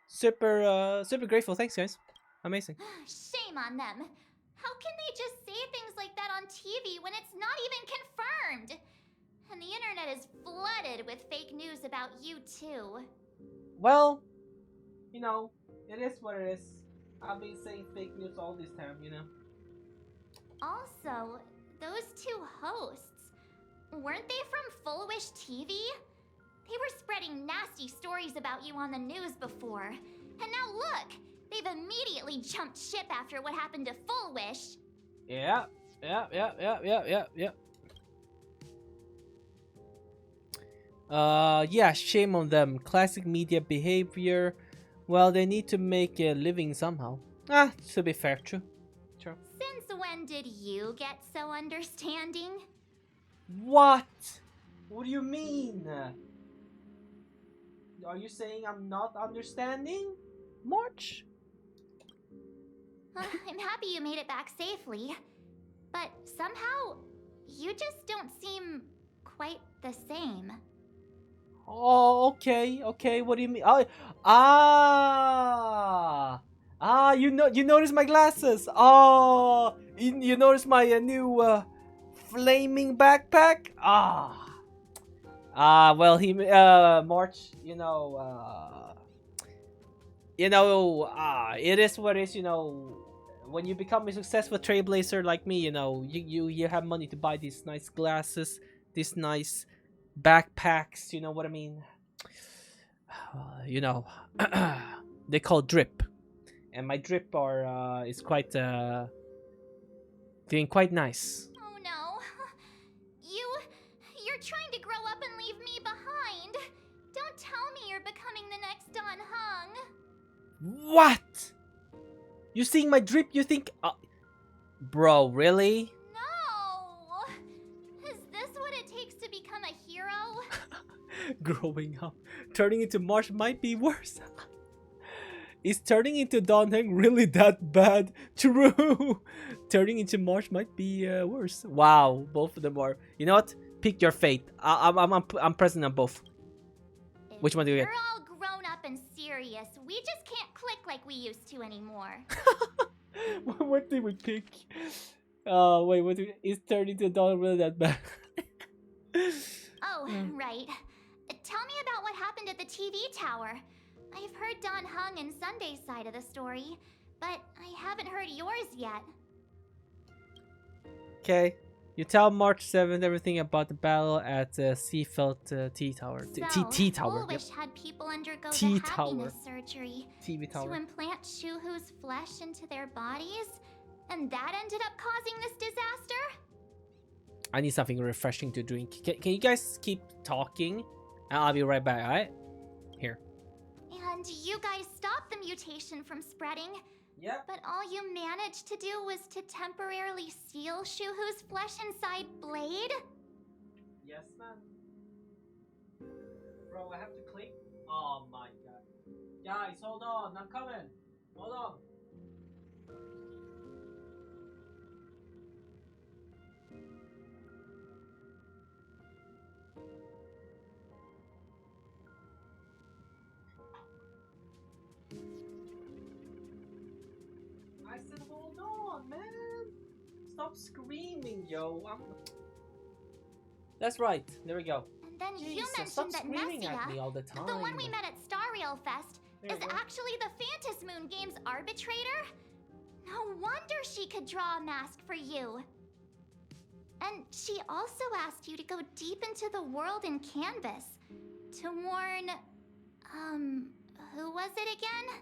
Super grateful. Thanks, guys. Amazing. Shame on them. How can they just say things like that on TV when it's not even confirmed? And the internet is flooded with fake news about you too. Well, you know, it is what it is. I've been saying fake news all this time, you know. Also, those two hosts, weren't they from Full Wish TV? They were spreading nasty stories about you on the news before. And now look, they've immediately jumped ship after what happened to Full Wish. Yeah. Yeah, shame on them. Classic media behavior. Well, they need to make a living somehow. Ah, to be fair, true. Since when did you get so understanding? What? What do you mean? Are you saying I'm not understanding? March? I'm happy you made it back safely. But somehow, you just don't seem quite the same. Oh, okay. What do you mean? You know, you notice my glasses. Oh, you notice my new flaming backpack. Well, March. It is what it is. You know, when you become a successful trailblazer like me, you have money to buy these nice glasses, these nice backpacks. You know what I mean? They call drip, and my drip is quite feeling quite nice. Oh no. You're trying to grow up and leave me behind. Don't tell me you're becoming the next Don Hung. What? You seeing my drip? You think, bro, really? No. Is this what it takes to become a hero? Growing up, turning into Marsh might be worse. Is turning into Don Heng really that bad? True. Turning into Marsh might be worse. Wow, both of them are. You know what? Pick your fate. I'm present on both. Which one do you get? We're all grown up and serious. We just can't click like we used to anymore. What did we pick? Wait. Is turning into Don really that bad? Oh, right. Tell me about what happened at the TV tower. I've heard Don Hung and Sunday's side of the story, but I haven't heard yours yet. Okay. You tell March 7th everything about the battle at Seafelt T Tower. T Tower. Full Wish had people undergo T the Tower. happiness surgery TV to Tower. implant Shuhu's flesh into their bodies, and that ended up causing this disaster? I need something refreshing to drink. Can you guys keep talking? I'll be right back, alright? Here. And you guys stopped the mutation from spreading. Yep. But all you managed to do was to temporarily seal Shuhu's flesh inside Blade? Yes, ma'am. Bro, I have to click. Oh my god. Guys, hold on. I'm coming. Hold on. I said, hold on, man. Stop screaming, yo. That's right. There we go. And then you Jesus, stop mentioned that screaming at me Nessia, all the time. the one we met at Star Rail Fest, There is you go. actually the Phantasmoon Moon Games arbitrator? No wonder she could draw a mask for you. And she also asked you to go deep into the world in Canvas to warn, who was it again?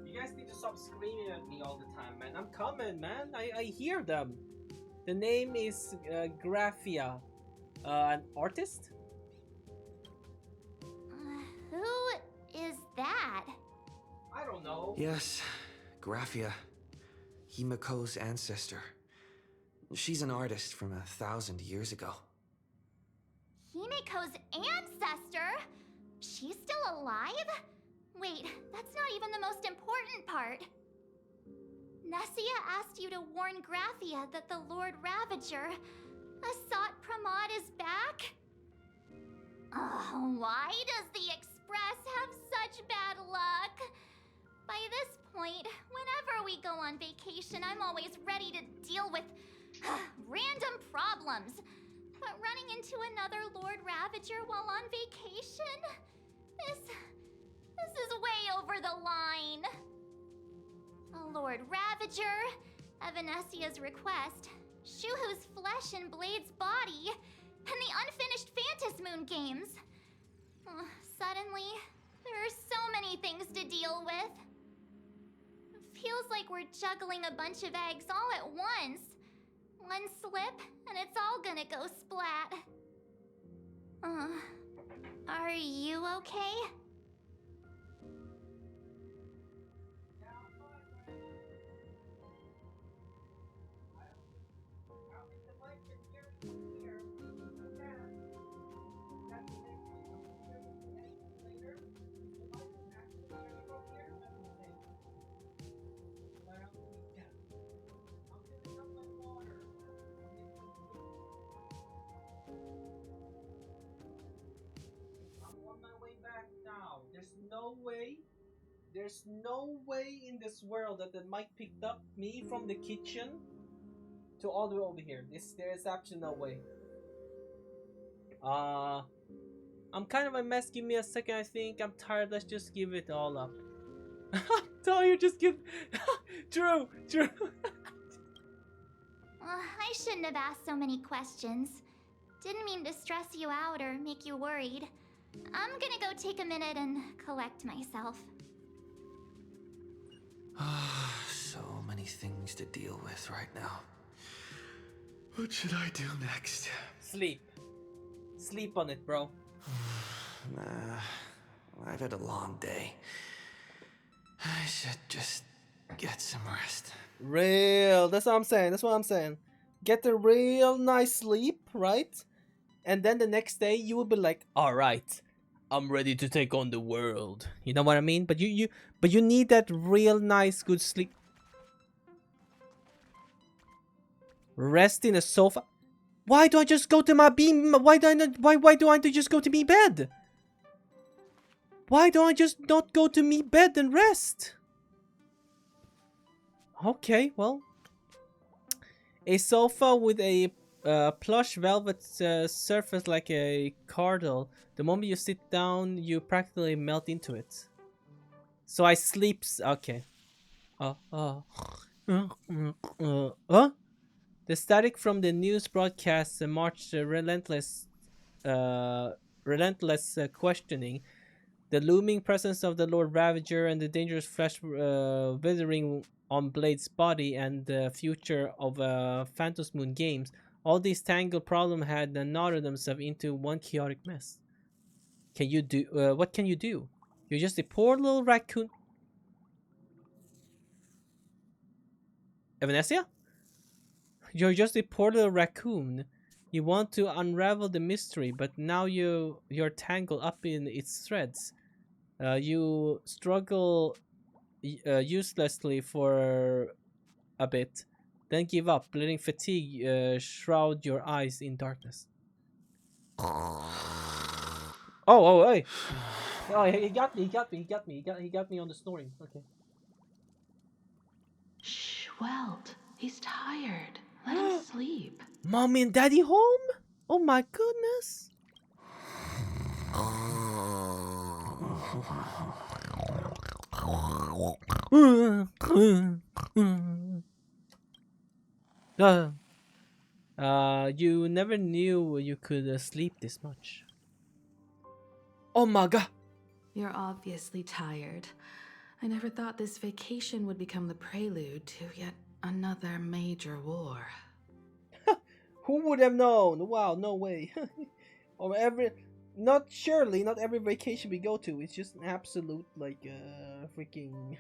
You guys need to stop screaming at me all the time, man. I'm coming, man. I hear them. The name is Graphia, an artist. Who is that? I don't know. Yes, Graphia. Himiko's ancestor. She's an artist from 1,000 years ago. Himiko's ancestor? She's still alive? Wait, that's not even the most important part. Nessia asked you to warn Graphia that the Lord Ravager, Asat Pramod, is back? Oh, why does the Express have such bad luck? By this point, whenever we go on vacation, I'm always ready to deal with random problems. But running into another Lord Ravager while on vacation? This is way over the line. A Lord Ravager, Evanesia's request, Shuhu's flesh and Blade's body, and the unfinished Phantasmoon games. Suddenly, there are so many things to deal with. It feels like we're juggling a bunch of eggs all at once. One slip, and it's all gonna go splat. Are you okay? There's no way in this world that the mic picked up me from the kitchen to all the way over here. There's absolutely no way. I'm kind of a mess. Give me a second. I think I'm tired. Let's just give it all up. Tell you just give. True. I shouldn't have asked so many questions. Didn't mean to stress you out or make you worried. I'm gonna go take a minute and collect myself. So many things to deal with right now. What should I do next? Sleep. Sleep on it, bro. Nah, I've had a long day. I should just get some rest. Real. That's what I'm saying. Get a real nice sleep, right? And then the next day you will be like, all right, I'm ready to take on the world. You know what I mean? But you need that real nice good sleep. Rest in a sofa. Why do I just go to my beam? Why do I just go to me bed? Why don't I just not go to me bed and rest? Okay, well, a sofa with a plush velvet surface like a cardle. The moment you sit down, you practically melt into it. So I sleep. Okay. The static from the news broadcast marched relentless questioning. The looming presence of the Lord Ravager and the dangerous flesh withering on Blade's body and the future of Phantasmoon games All these tangled problems had knotted themselves into one chaotic mess. Can you do? What can you do? You're just a poor little raccoon. Evanesia? You're just a poor little raccoon. You want to unravel the mystery, but now you're tangled up in its threads. You struggle uselessly for a bit, then give up, letting fatigue shroud your eyes in darkness. Hey. Oh, he got me, he got me on the snoring. Okay. Shh, Welt. He's tired. Let him sleep. Mommy and Daddy home? Oh my goodness. You never knew you could sleep this much. Oh my god. You're obviously tired. I never thought this vacation would become the prelude to yet another major war. Who would have known? Wow, no way. Or not every vacation we go to, it's just an absolute like freaking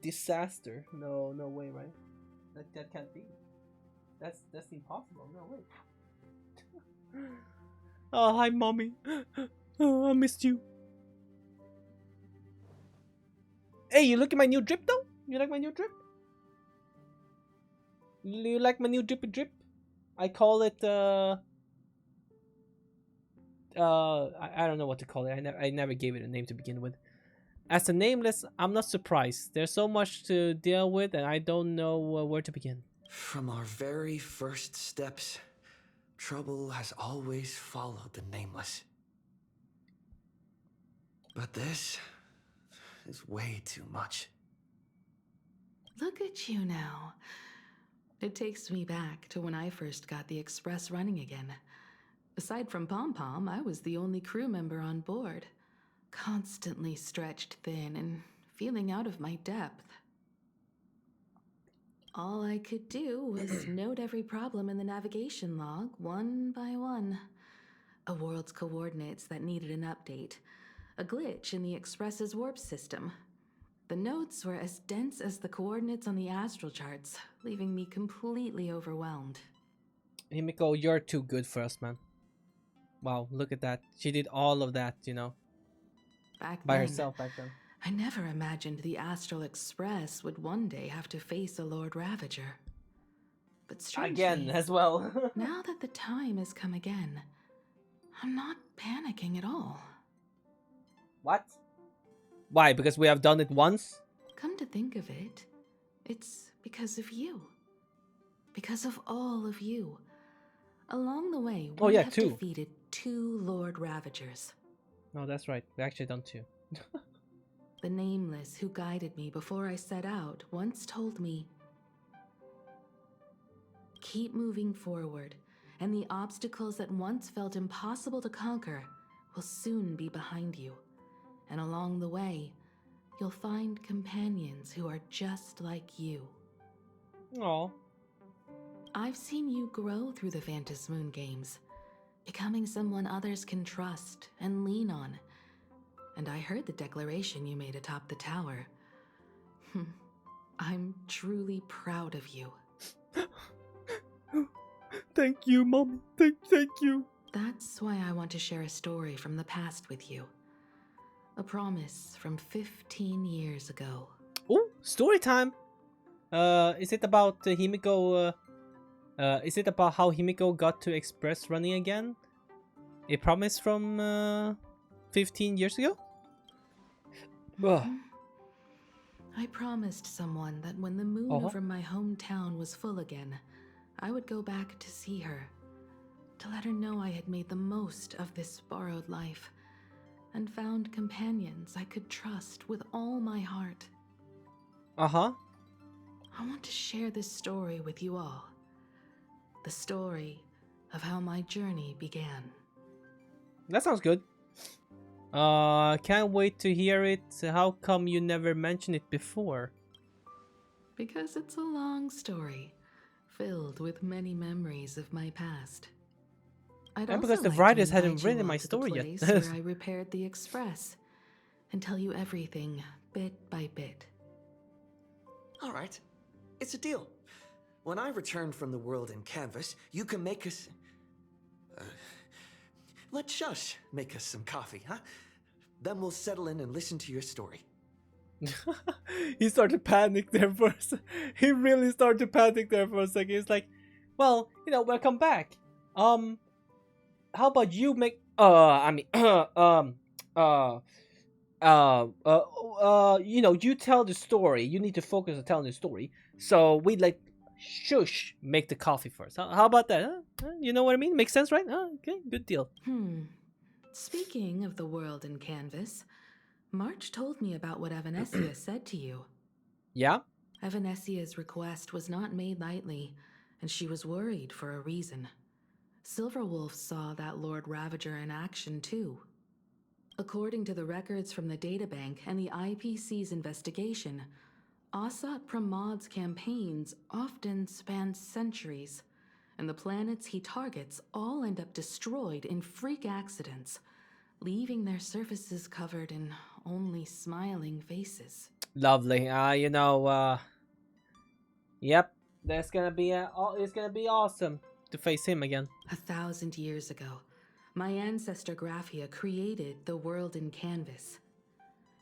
disaster. No way, right? That can't be. That's impossible. No way. Oh, hi, mommy. Oh, I missed you. Hey, you look at my new drip though? You like my new drip? You like my new drippy drip? I call it I don't know what to call it. I never gave it a name to begin with. As a nameless, I'm not surprised. There's so much to deal with, and I don't know where to begin. From our very first steps, trouble has always followed the nameless. But this is way too much. Look at you now. It takes me back to when I first got the Express running again. Aside from Pom Pom, I was the only crew member on board. Constantly stretched thin and feeling out of my depth. All I could do was note every problem in the navigation log, one by one. A world's coordinates that needed an update. A glitch in the Express's warp system. The notes were as dense as the coordinates on the astral charts, leaving me completely overwhelmed. Himiko, you're too good for us, man. Wow, look at that. She did all of that, you know. By herself back then. I never imagined the Astral Express would one day have to face a Lord Ravager. But strangely, again, as well. now that the time has come again, I'm not panicking at all. What? Why? Because we have done it once? Come to think of it, it's because of you. Because of all of you. Along the way, we have defeated 2 Lord Ravagers. No, that's right. We actually done 2. The Nameless who guided me before I set out once told me, keep moving forward, and the obstacles that once felt impossible to conquer will soon be behind you. And along the way, you'll find companions who are just like you. Aww. I've seen you grow through the Phantom Moon games, becoming someone others can trust and lean on. And I heard the declaration you made atop the tower. I'm truly proud of you. Thank you, Mommy. Thank you. That's why I want to share a story from the past with you. A promise from 15 years ago. Oh, story time. Is it about Himiko? Is it about how Himiko got to Express running again? A promise from 15 years ago? I promised someone that when the moon over my hometown was full again, I would go back to see her, to let her know I had made the most of this borrowed life, and found companions I could trust with all my heart. Uh-huh. I want to share this story with you all. The story of how my journey began. That sounds good. Can't wait to hear it. How come you never mentioned it before? Because it's a long story, filled with many memories of my past. I'd And also because the like to writers hadn't invite you written all my to the story yet. place where I repaired the Express and tell you everything bit by bit. All right, it's a deal. When I return from the world in canvas, you can make us... let Shush make us some coffee, huh? Then we'll settle in and listen to your story. He started to panic there for a second. He really started to panic there for a second. He's like, well, you know, welcome back. How about you make you know, you tell the story. You need to focus on telling the story. So we let Shush make the coffee first. How about that? Huh? You know what I mean? Makes sense, right? Okay, good deal. Speaking of the world in canvas, March told me about what Evanessia said to you. Yeah? Evanessia's request was not made lightly, and she was worried for a reason. Silverwolf saw that Lord Ravager in action too. According to the records from the databank and the IPC's investigation, Asat Pramod's campaigns often span centuries, and the planets he targets all end up destroyed in freak accidents, leaving their surfaces covered in only smiling faces. Lovely. You know, yep, that's gonna be it's gonna be awesome to face him again. 1,000 years ago, my ancestor Graphia created the world in canvas.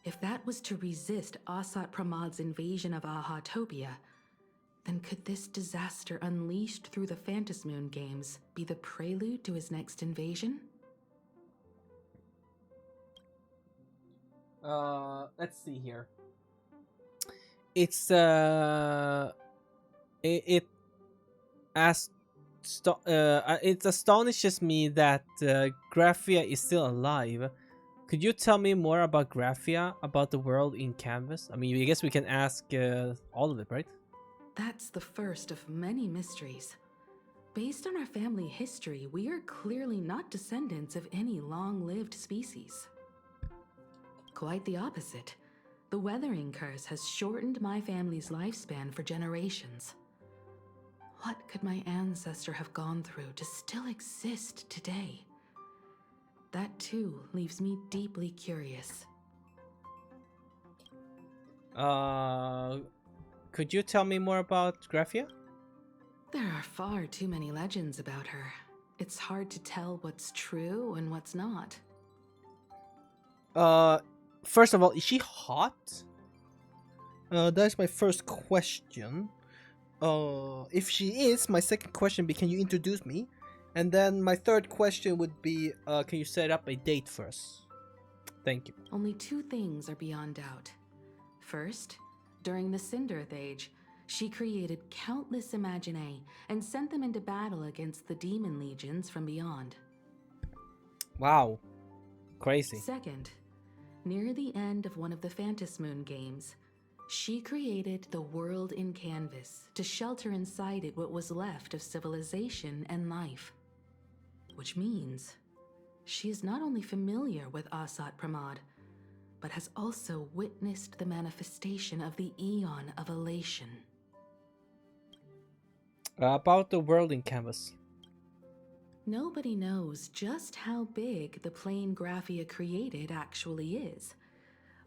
If that was to resist Asat Pramod's invasion of Ahatopia, then could this disaster unleashed through the Phantasmoon games be the prelude to his next invasion? Let's see here. It's it astonishes me that Graphia is still alive. Could you tell me more about Graphia, about the world in canvas? I mean, I guess we can ask all of it, right? That's the first of many mysteries. Based on our family history, we are clearly not descendants of any long-lived species. Quite the opposite. The weathering curse has shortened my family's lifespan for generations. What could my ancestor have gone through to still exist today? That too leaves me deeply curious. Could you tell me more about Graphia? There are far too many legends about her. It's hard to tell what's true and what's not. First of all, is she hot? That's my first question. If she is, my second question be, can you introduce me? And then my third question would be, can you set up a date for us? Thank you. Only two things are beyond doubt. First, during the Cinderth Age, she created countless Imaginae and sent them into battle against the demon legions from beyond. Wow. Crazy. Second, near the end of one of the Phantasmoon games, she created the world in canvas to shelter inside it what was left of civilization and life. Which means she is not only familiar with Asat Pramod, but has also witnessed the manifestation of the Eon of Elation. About the world in canvas. Nobody knows just how big the plane Graphia created actually is.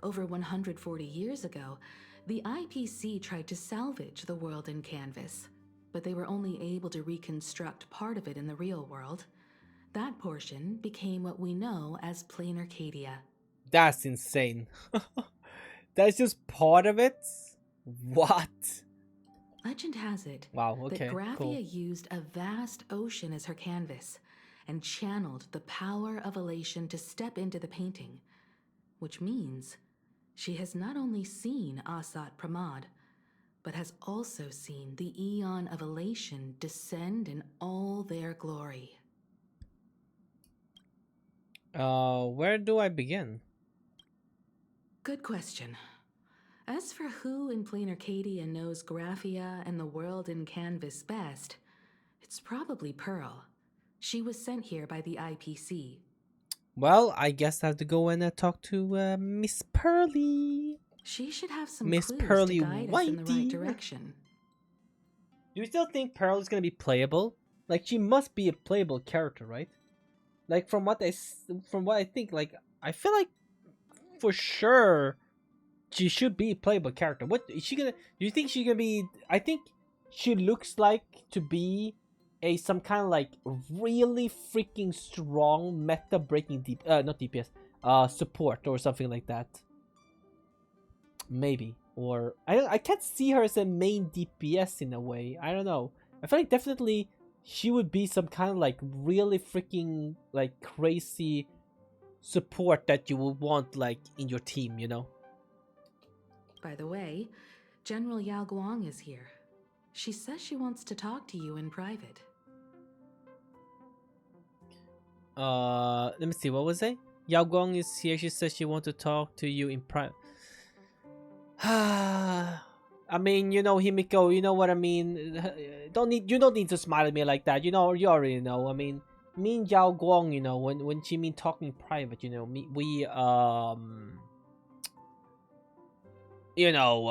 Over 140 years ago, the IPC tried to salvage the world in canvas, but they were only able to reconstruct part of it in the real world. That portion became what we know as Plain Arcadia. That's insane. That's just part of it? What? Legend has it Okay, that Graphia cool. used a vast ocean as her canvas and channeled the power of elation to step into the painting, which means she has not only seen Asat Pramod, but has also seen the Eon of Elation descend in all their glory. Where do I begin? Good question. As for who in Plain Arcadia knows Graphia and the world in canvas best, it's probably Pearl. She was sent here by the IPC. Well, I guess I have to go and talk to Miss Pearly. She should have some Miss clues Pearly to guide us in the right Whitey. direction. Do you still think Pearl is gonna be playable? Like, she must be a playable character, right? Like, from what I think, like, I feel like for sure she should be a playable character. What is she gonna? Do you think she's gonna be? I think she looks like to be a some kind of like really freaking strong meta breaking not DPS support or something like that. Maybe, or I can't see her as a main DPS in a way. I don't know. I feel like definitely she would be some kind of like really freaking like crazy support that you would want like in your team, you know. By the way, General Yao Guang is here. She says she wants to talk to you in private. Let me see, what was it? Yao Guang is here. She says she wants to talk to you in private. I mean, you know, Himiko, you know what I mean. You don't need to smile at me like that. You know, you already know. I mean, me and Yao Guang, you know, when she mean talking private, you know, you know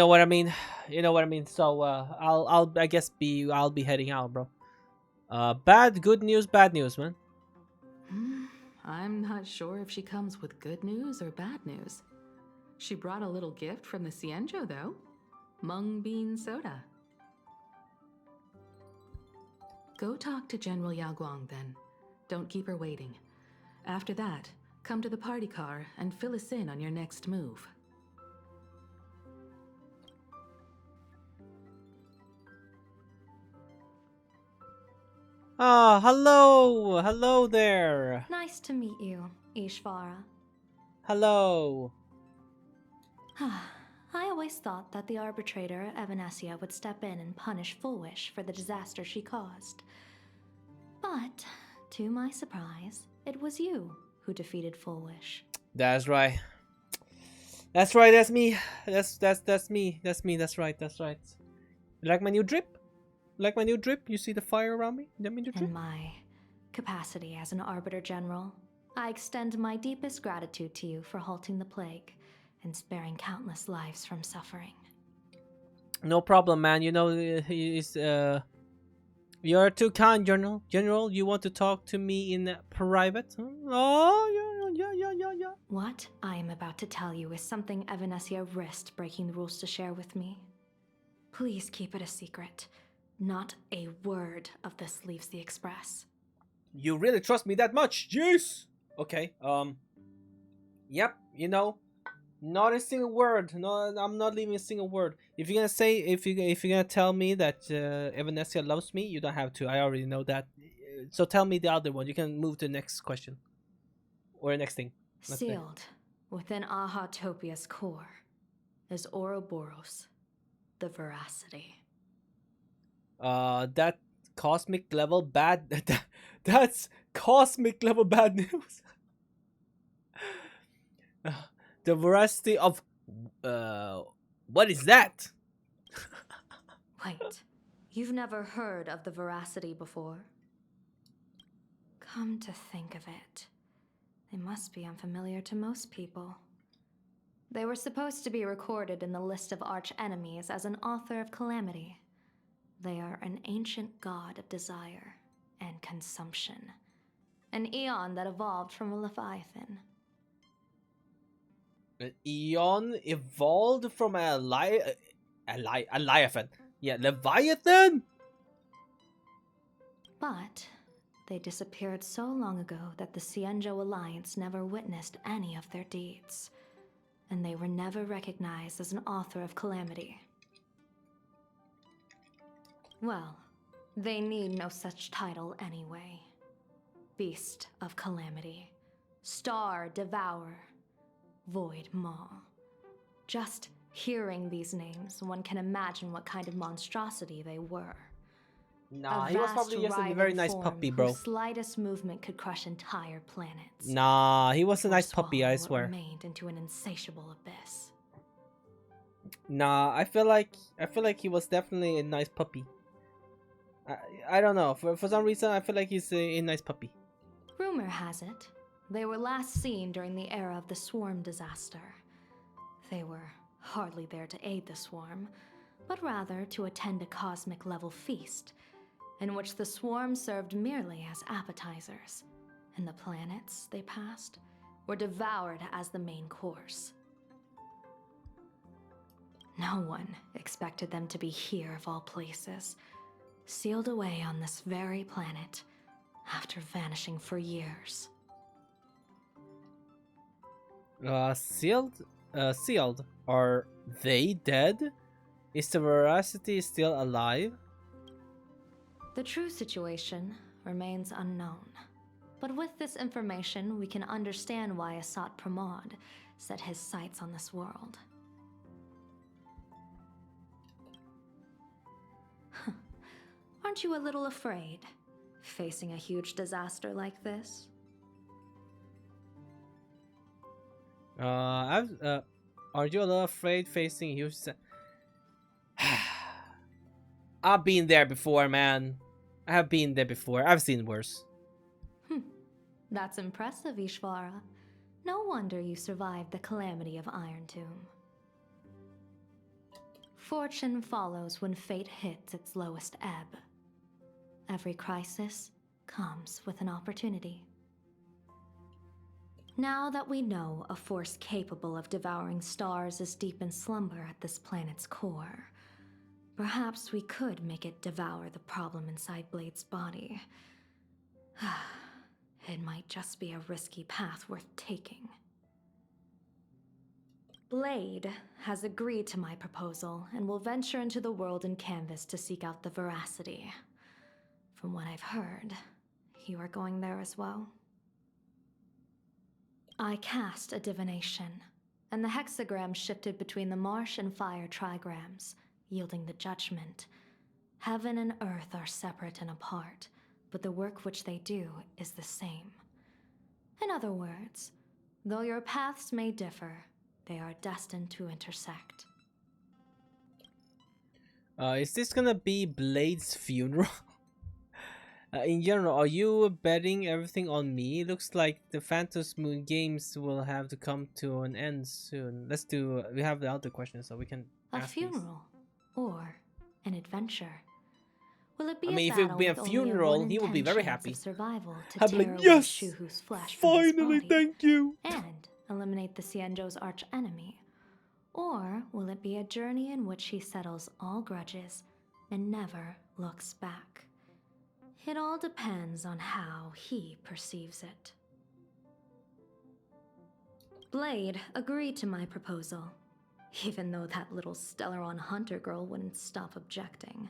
what I mean. You know what I mean. So I guess I'll be heading out, bro. Good news, bad news, man. I'm not sure if she comes with good news or bad news. She brought a little gift from the Cienjo, though. Mung bean soda. Go talk to General Yao Guang, then. Don't keep her waiting. After that, come to the party car and fill us in on your next move. Ah, hello! Hello there! Nice to meet you, Ishvara. Hello! I always thought that the arbitrator, Evanesia, would step in and punish Fullwish for the disaster she caused. But, to my surprise, it was you who defeated Fullwish. That's right. That's right, that's me. That's me. That's me, that's right, that's right. You like my new drip? Like my new drip? You see the fire around me? You mean the drip? In my capacity as an Arbiter General, I extend my deepest gratitude to you for halting the plague and sparing countless lives from suffering. No problem, man. You know, you're too kind, General. General, you want to talk to me in private? Oh, yeah. What I am about to tell you is something Evanesia risked breaking the rules to share with me. Please keep it a secret. Not a word of this leaves the Express. You really trust me that much? Jeez! Okay, yep, you know, not a single word. No, I'm not leaving a single word. If you're gonna tell me that Evanesia loves me, you don't have to. I already know that. So tell me the other one. You can move to the next question. Or the next thing. Sealed within Ahatopia's core is Ouroboros, the veracity. That cosmic level bad. That's cosmic level bad news. The veracity of what is that? Wait, you've never heard of the veracity before? Come to think of it, they must be unfamiliar to most people. They were supposed to be recorded in the list of arch-enemies as an author of calamity. They are an ancient god of desire and consumption. An eon that evolved from a leviathan. An eon evolved from a leviathan. Yeah, leviathan. But they disappeared so long ago that the Cienjo Alliance never witnessed any of their deeds. And they were never recognized as an author of calamity. Well, they need no such title anyway. Beast of Calamity, Star Devourer, Void Maw. Just hearing these names, one can imagine what kind of monstrosity they were. Nah, he was probably just a very nice puppy, bro. Whose slightest movement could crush entire planets. Nah, he was a nice puppy, I swear. Remained into an insatiable abyss. Nah, I feel like he was definitely a nice puppy. I don't know. For some reason, I feel like he's a nice puppy. Rumor has it, they were last seen during the era of the Swarm disaster. They were hardly there to aid the Swarm, but rather to attend a cosmic level feast, in which the swarm served merely as appetizers, and the planets they passed were devoured as the main course. No one expected them to be here of all places, sealed away on this very planet after vanishing for years. Sealed? Are they dead? Is the Veracity still alive? The true situation remains unknown. But with this information, we can understand why Asat Pramod set his sights on this world. Aren't you a little afraid, facing a huge disaster like this? Aren't you a little afraid facing huge? I've been there before, man. I have been there before. I've seen worse. That's impressive, Ishvara. No wonder you survived the calamity of Iron Tomb. Fortune follows when fate hits its lowest ebb. Every crisis comes with an opportunity. Now that we know a force capable of devouring stars is deep in slumber at this planet's core, perhaps we could make it devour the problem inside Blade's body. It might just be a risky path worth taking. Blade has agreed to my proposal and will venture into the world in canvas to seek out the Veracity. From what I've heard, you are going there as well. I cast a divination, and the hexagram shifted between the marsh and fire trigrams, yielding the judgment. Heaven and earth are separate and apart, but the work which they do is the same. In other words, though your paths may differ, they are destined to intersect. Is this gonna be Blade's funeral? In general, are you betting everything on me? Looks like the Phantos Moon games will have to come to an end soon. Let's do. We have the other questions, so we can. A ask funeral, or an adventure. Will it be I mean, a if it would battle be a with only funeral, one he would be in very 10 chance happy. of survival to I'd be tear like, away yes, Shuhu's flesh from his finally, body thank you. and eliminate the Xianzhou's arch enemy? Or will it be a journey in which he settles all grudges and never looks back? It all depends on how he perceives it. Blade agreed to my proposal, even though that little Stellaron hunter girl wouldn't stop objecting.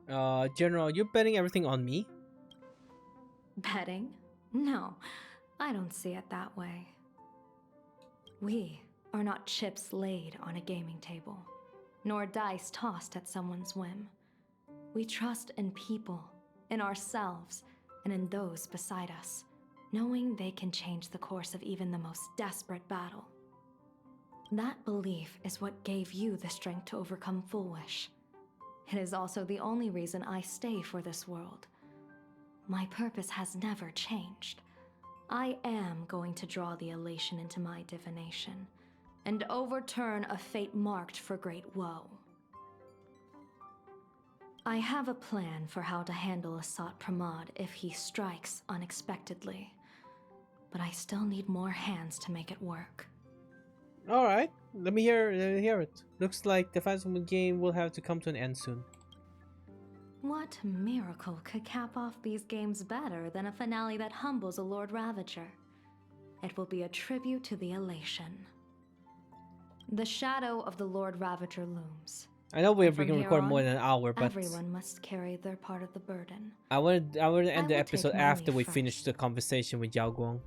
General, you're betting everything on me? Betting? No, I don't see it that way. We are not chips laid on a gaming table, nor dice tossed at someone's whim. We trust in people, in ourselves, and in those beside us, knowing they can change the course of even the most desperate battle. That belief is what gave you the strength to overcome Fullwish. It is also the only reason I stay for this world. My purpose has never changed. I am going to draw the elation into my divination, and overturn a fate marked for great woe. I have a plan for how to handle Asat Pramod if he strikes unexpectedly, but I still need more hands to make it work. All right, let me hear it. Looks like the Phantos Moon game will have to come to an end soon. What miracle could cap off these games better than a finale that humbles a Lord Ravager? It will be a tribute to the elation. The shadow of the Lord Ravager looms. I know we From can here record on, more than an hour, but everyone must carry their part of the burden. I want to end I the will take episode my after leave we first. finish the conversation with Yao Guang,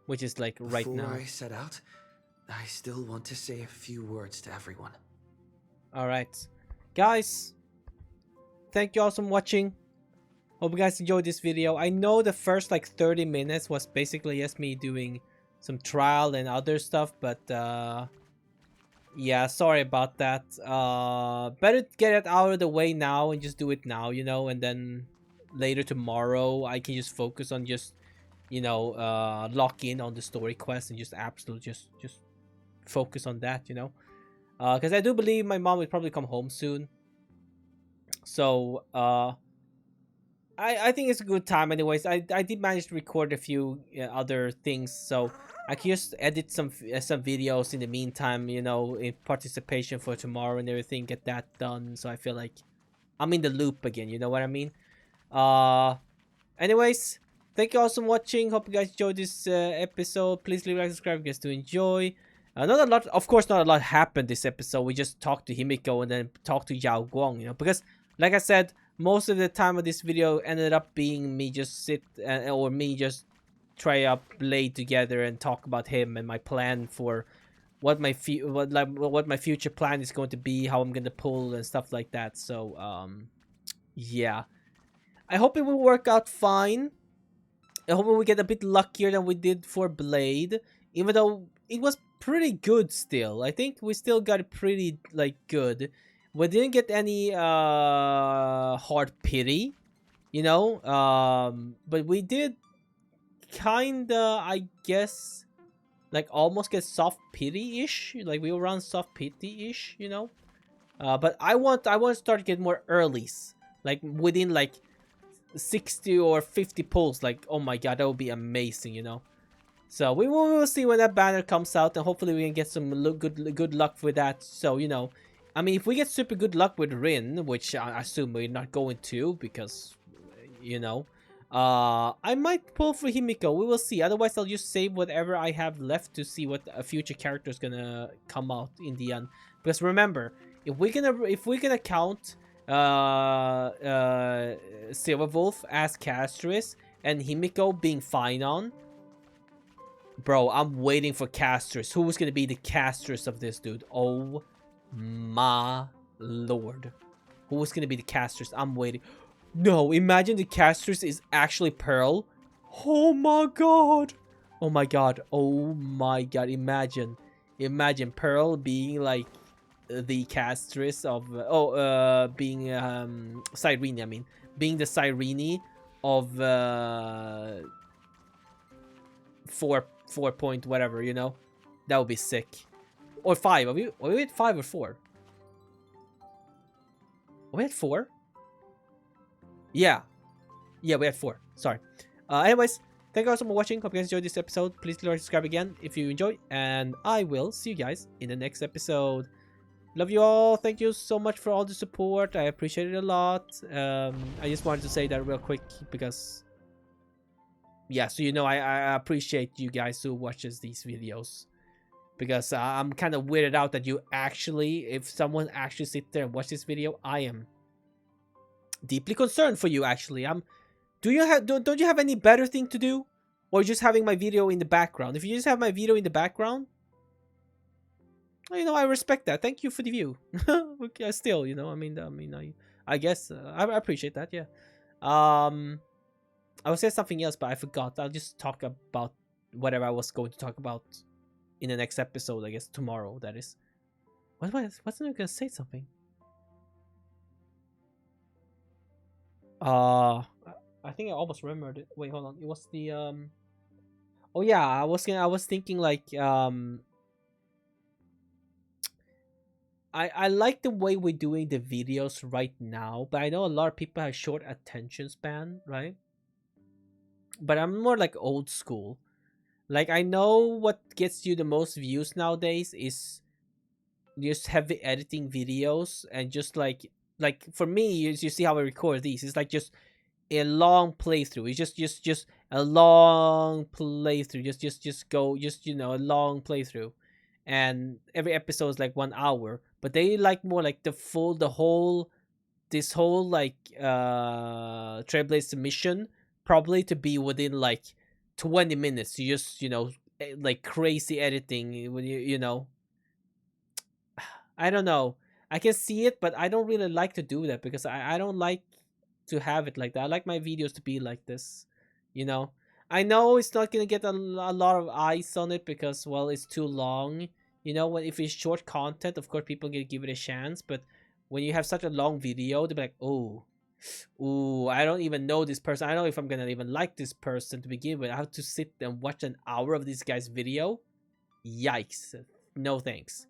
which is like right Before now. I set out, I still want to say a few words to everyone. All right, guys. Thank you all for watching. Hope you guys enjoyed this video. I know the first like 30 minutes was basically just me doing some trial and other stuff, but yeah, sorry about that. Better get it out of the way now and just do it now, you know, and then later tomorrow I can just focus on just, you know, lock in on the story quest and just absolutely just focus on that, you know. Because I do believe my mom will probably come home soon. So I think it's a good time. Anyways, I did manage to record a few other things, so I can just edit some videos in the meantime, you know, in participation for tomorrow and everything. Get that done, so I feel like I'm in the loop again. You know what I mean? Anyways, thank you all for watching. Hope you guys enjoyed this episode. Please leave a like, subscribe if you guys do enjoy. Not a lot, of course, not a lot happened this episode. We just talked to Himiko and then talked to Yao Guang, you know, because like I said, most of the time of this video ended up being me just or me just try up Blade together and talk about him and my plan for what my future plan is going to be, how I'm gonna pull and stuff like that. So yeah, I hope it will work out fine. I hope we get a bit luckier than we did for Blade, even though it was pretty good still. I think we still got it pretty like good. We didn't get any hard pity, you know, but we did kinda, I guess, like almost get soft pity-ish. Like we were around soft pity-ish, you know. But I want to start getting more earlies, like within like 60 or 50 pulls. Like, oh my god, that would be amazing, you know. So we will see when that banner comes out, and hopefully we can get some good luck with that. So, you know, I mean, if we get super good luck with Rin, which I assume we're not going to, because, you know, I might pull for Himiko. We will see. Otherwise, I'll just save whatever I have left to see what a future character is gonna come out in the end. Because remember, if we're gonna count Silverwolf as Castris and Himiko being Finon, bro, I'm waiting for Castris. Who's gonna be the Castris of this dude? Oh my lord. Who's gonna be the Castris? I'm waiting. No, imagine the Castris is actually Pearl. Oh my god. Oh my god. Oh my god. Imagine Pearl being like the Castris of being Cyrene, I mean, being the Cyrene of 4 point whatever, you know. That would be sick. Or 5. Are we at 5 or 4? Are we at 4? Yeah, we had 4. Sorry. Anyways, thank you all so much for watching. Hope you guys enjoyed this episode. Please like, subscribe again if you enjoy, and I will see you guys in the next episode. Love you all. Thank you so much for all the support. I appreciate it a lot. I just wanted to say that real quick because, yeah, so you know, I appreciate you guys who watches these videos, because I'm kind of weirded out that you actually, if someone actually sit there and watch this video, I am deeply concerned for you. Actually, don't you have any better thing to do, or just having my video in the background? If you just have my video in the background, you know, I respect that. Thank you for the view. Okay, still, you know, I guess I appreciate that. Yeah. I was saying something else, but I forgot. I'll just talk about whatever I was going to talk about in the next episode. I guess tomorrow. That is. Wasn't I gonna say something? I think I almost remembered it. Wait, hold on. It was the Oh yeah, I was thinking like I like the way we're doing the videos right now, but I know a lot of people have short attention span, right? But I'm more like old school. Like, I know what gets you the most views nowadays is just heavy editing videos, and just like for me, you see how I record these. It's like just a long playthrough. It's just a long playthrough. Just go, you know, a long playthrough. And every episode is like 1 hour, but they like more like this whole like Trailblazer mission probably to be within like 20 minutes. You just, you know, like crazy editing when you know, I don't know. I can see it, but I don't really like to do that because I don't like to have it like that. I like my videos to be like this, you know. I know it's not gonna get a lot of eyes on it because, well, it's too long. You know, if it's short content, of course people can give it a chance. But when you have such a long video, they'll be like, oh, ooh, I don't even know this person. I don't know if I'm gonna even like this person to begin with. I have to sit and watch an hour of this guy's video. Yikes! No thanks.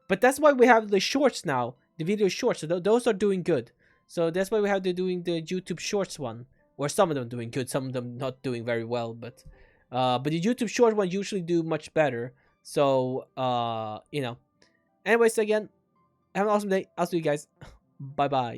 But that's why we have the shorts now, the video shorts. So those are doing good. So that's why we have doing the YouTube Shorts one, or some of them doing good, some of them not doing very well. But the YouTube Short one usually do much better. So you know. Anyways, again, have an awesome day. I'll see you guys. Bye bye.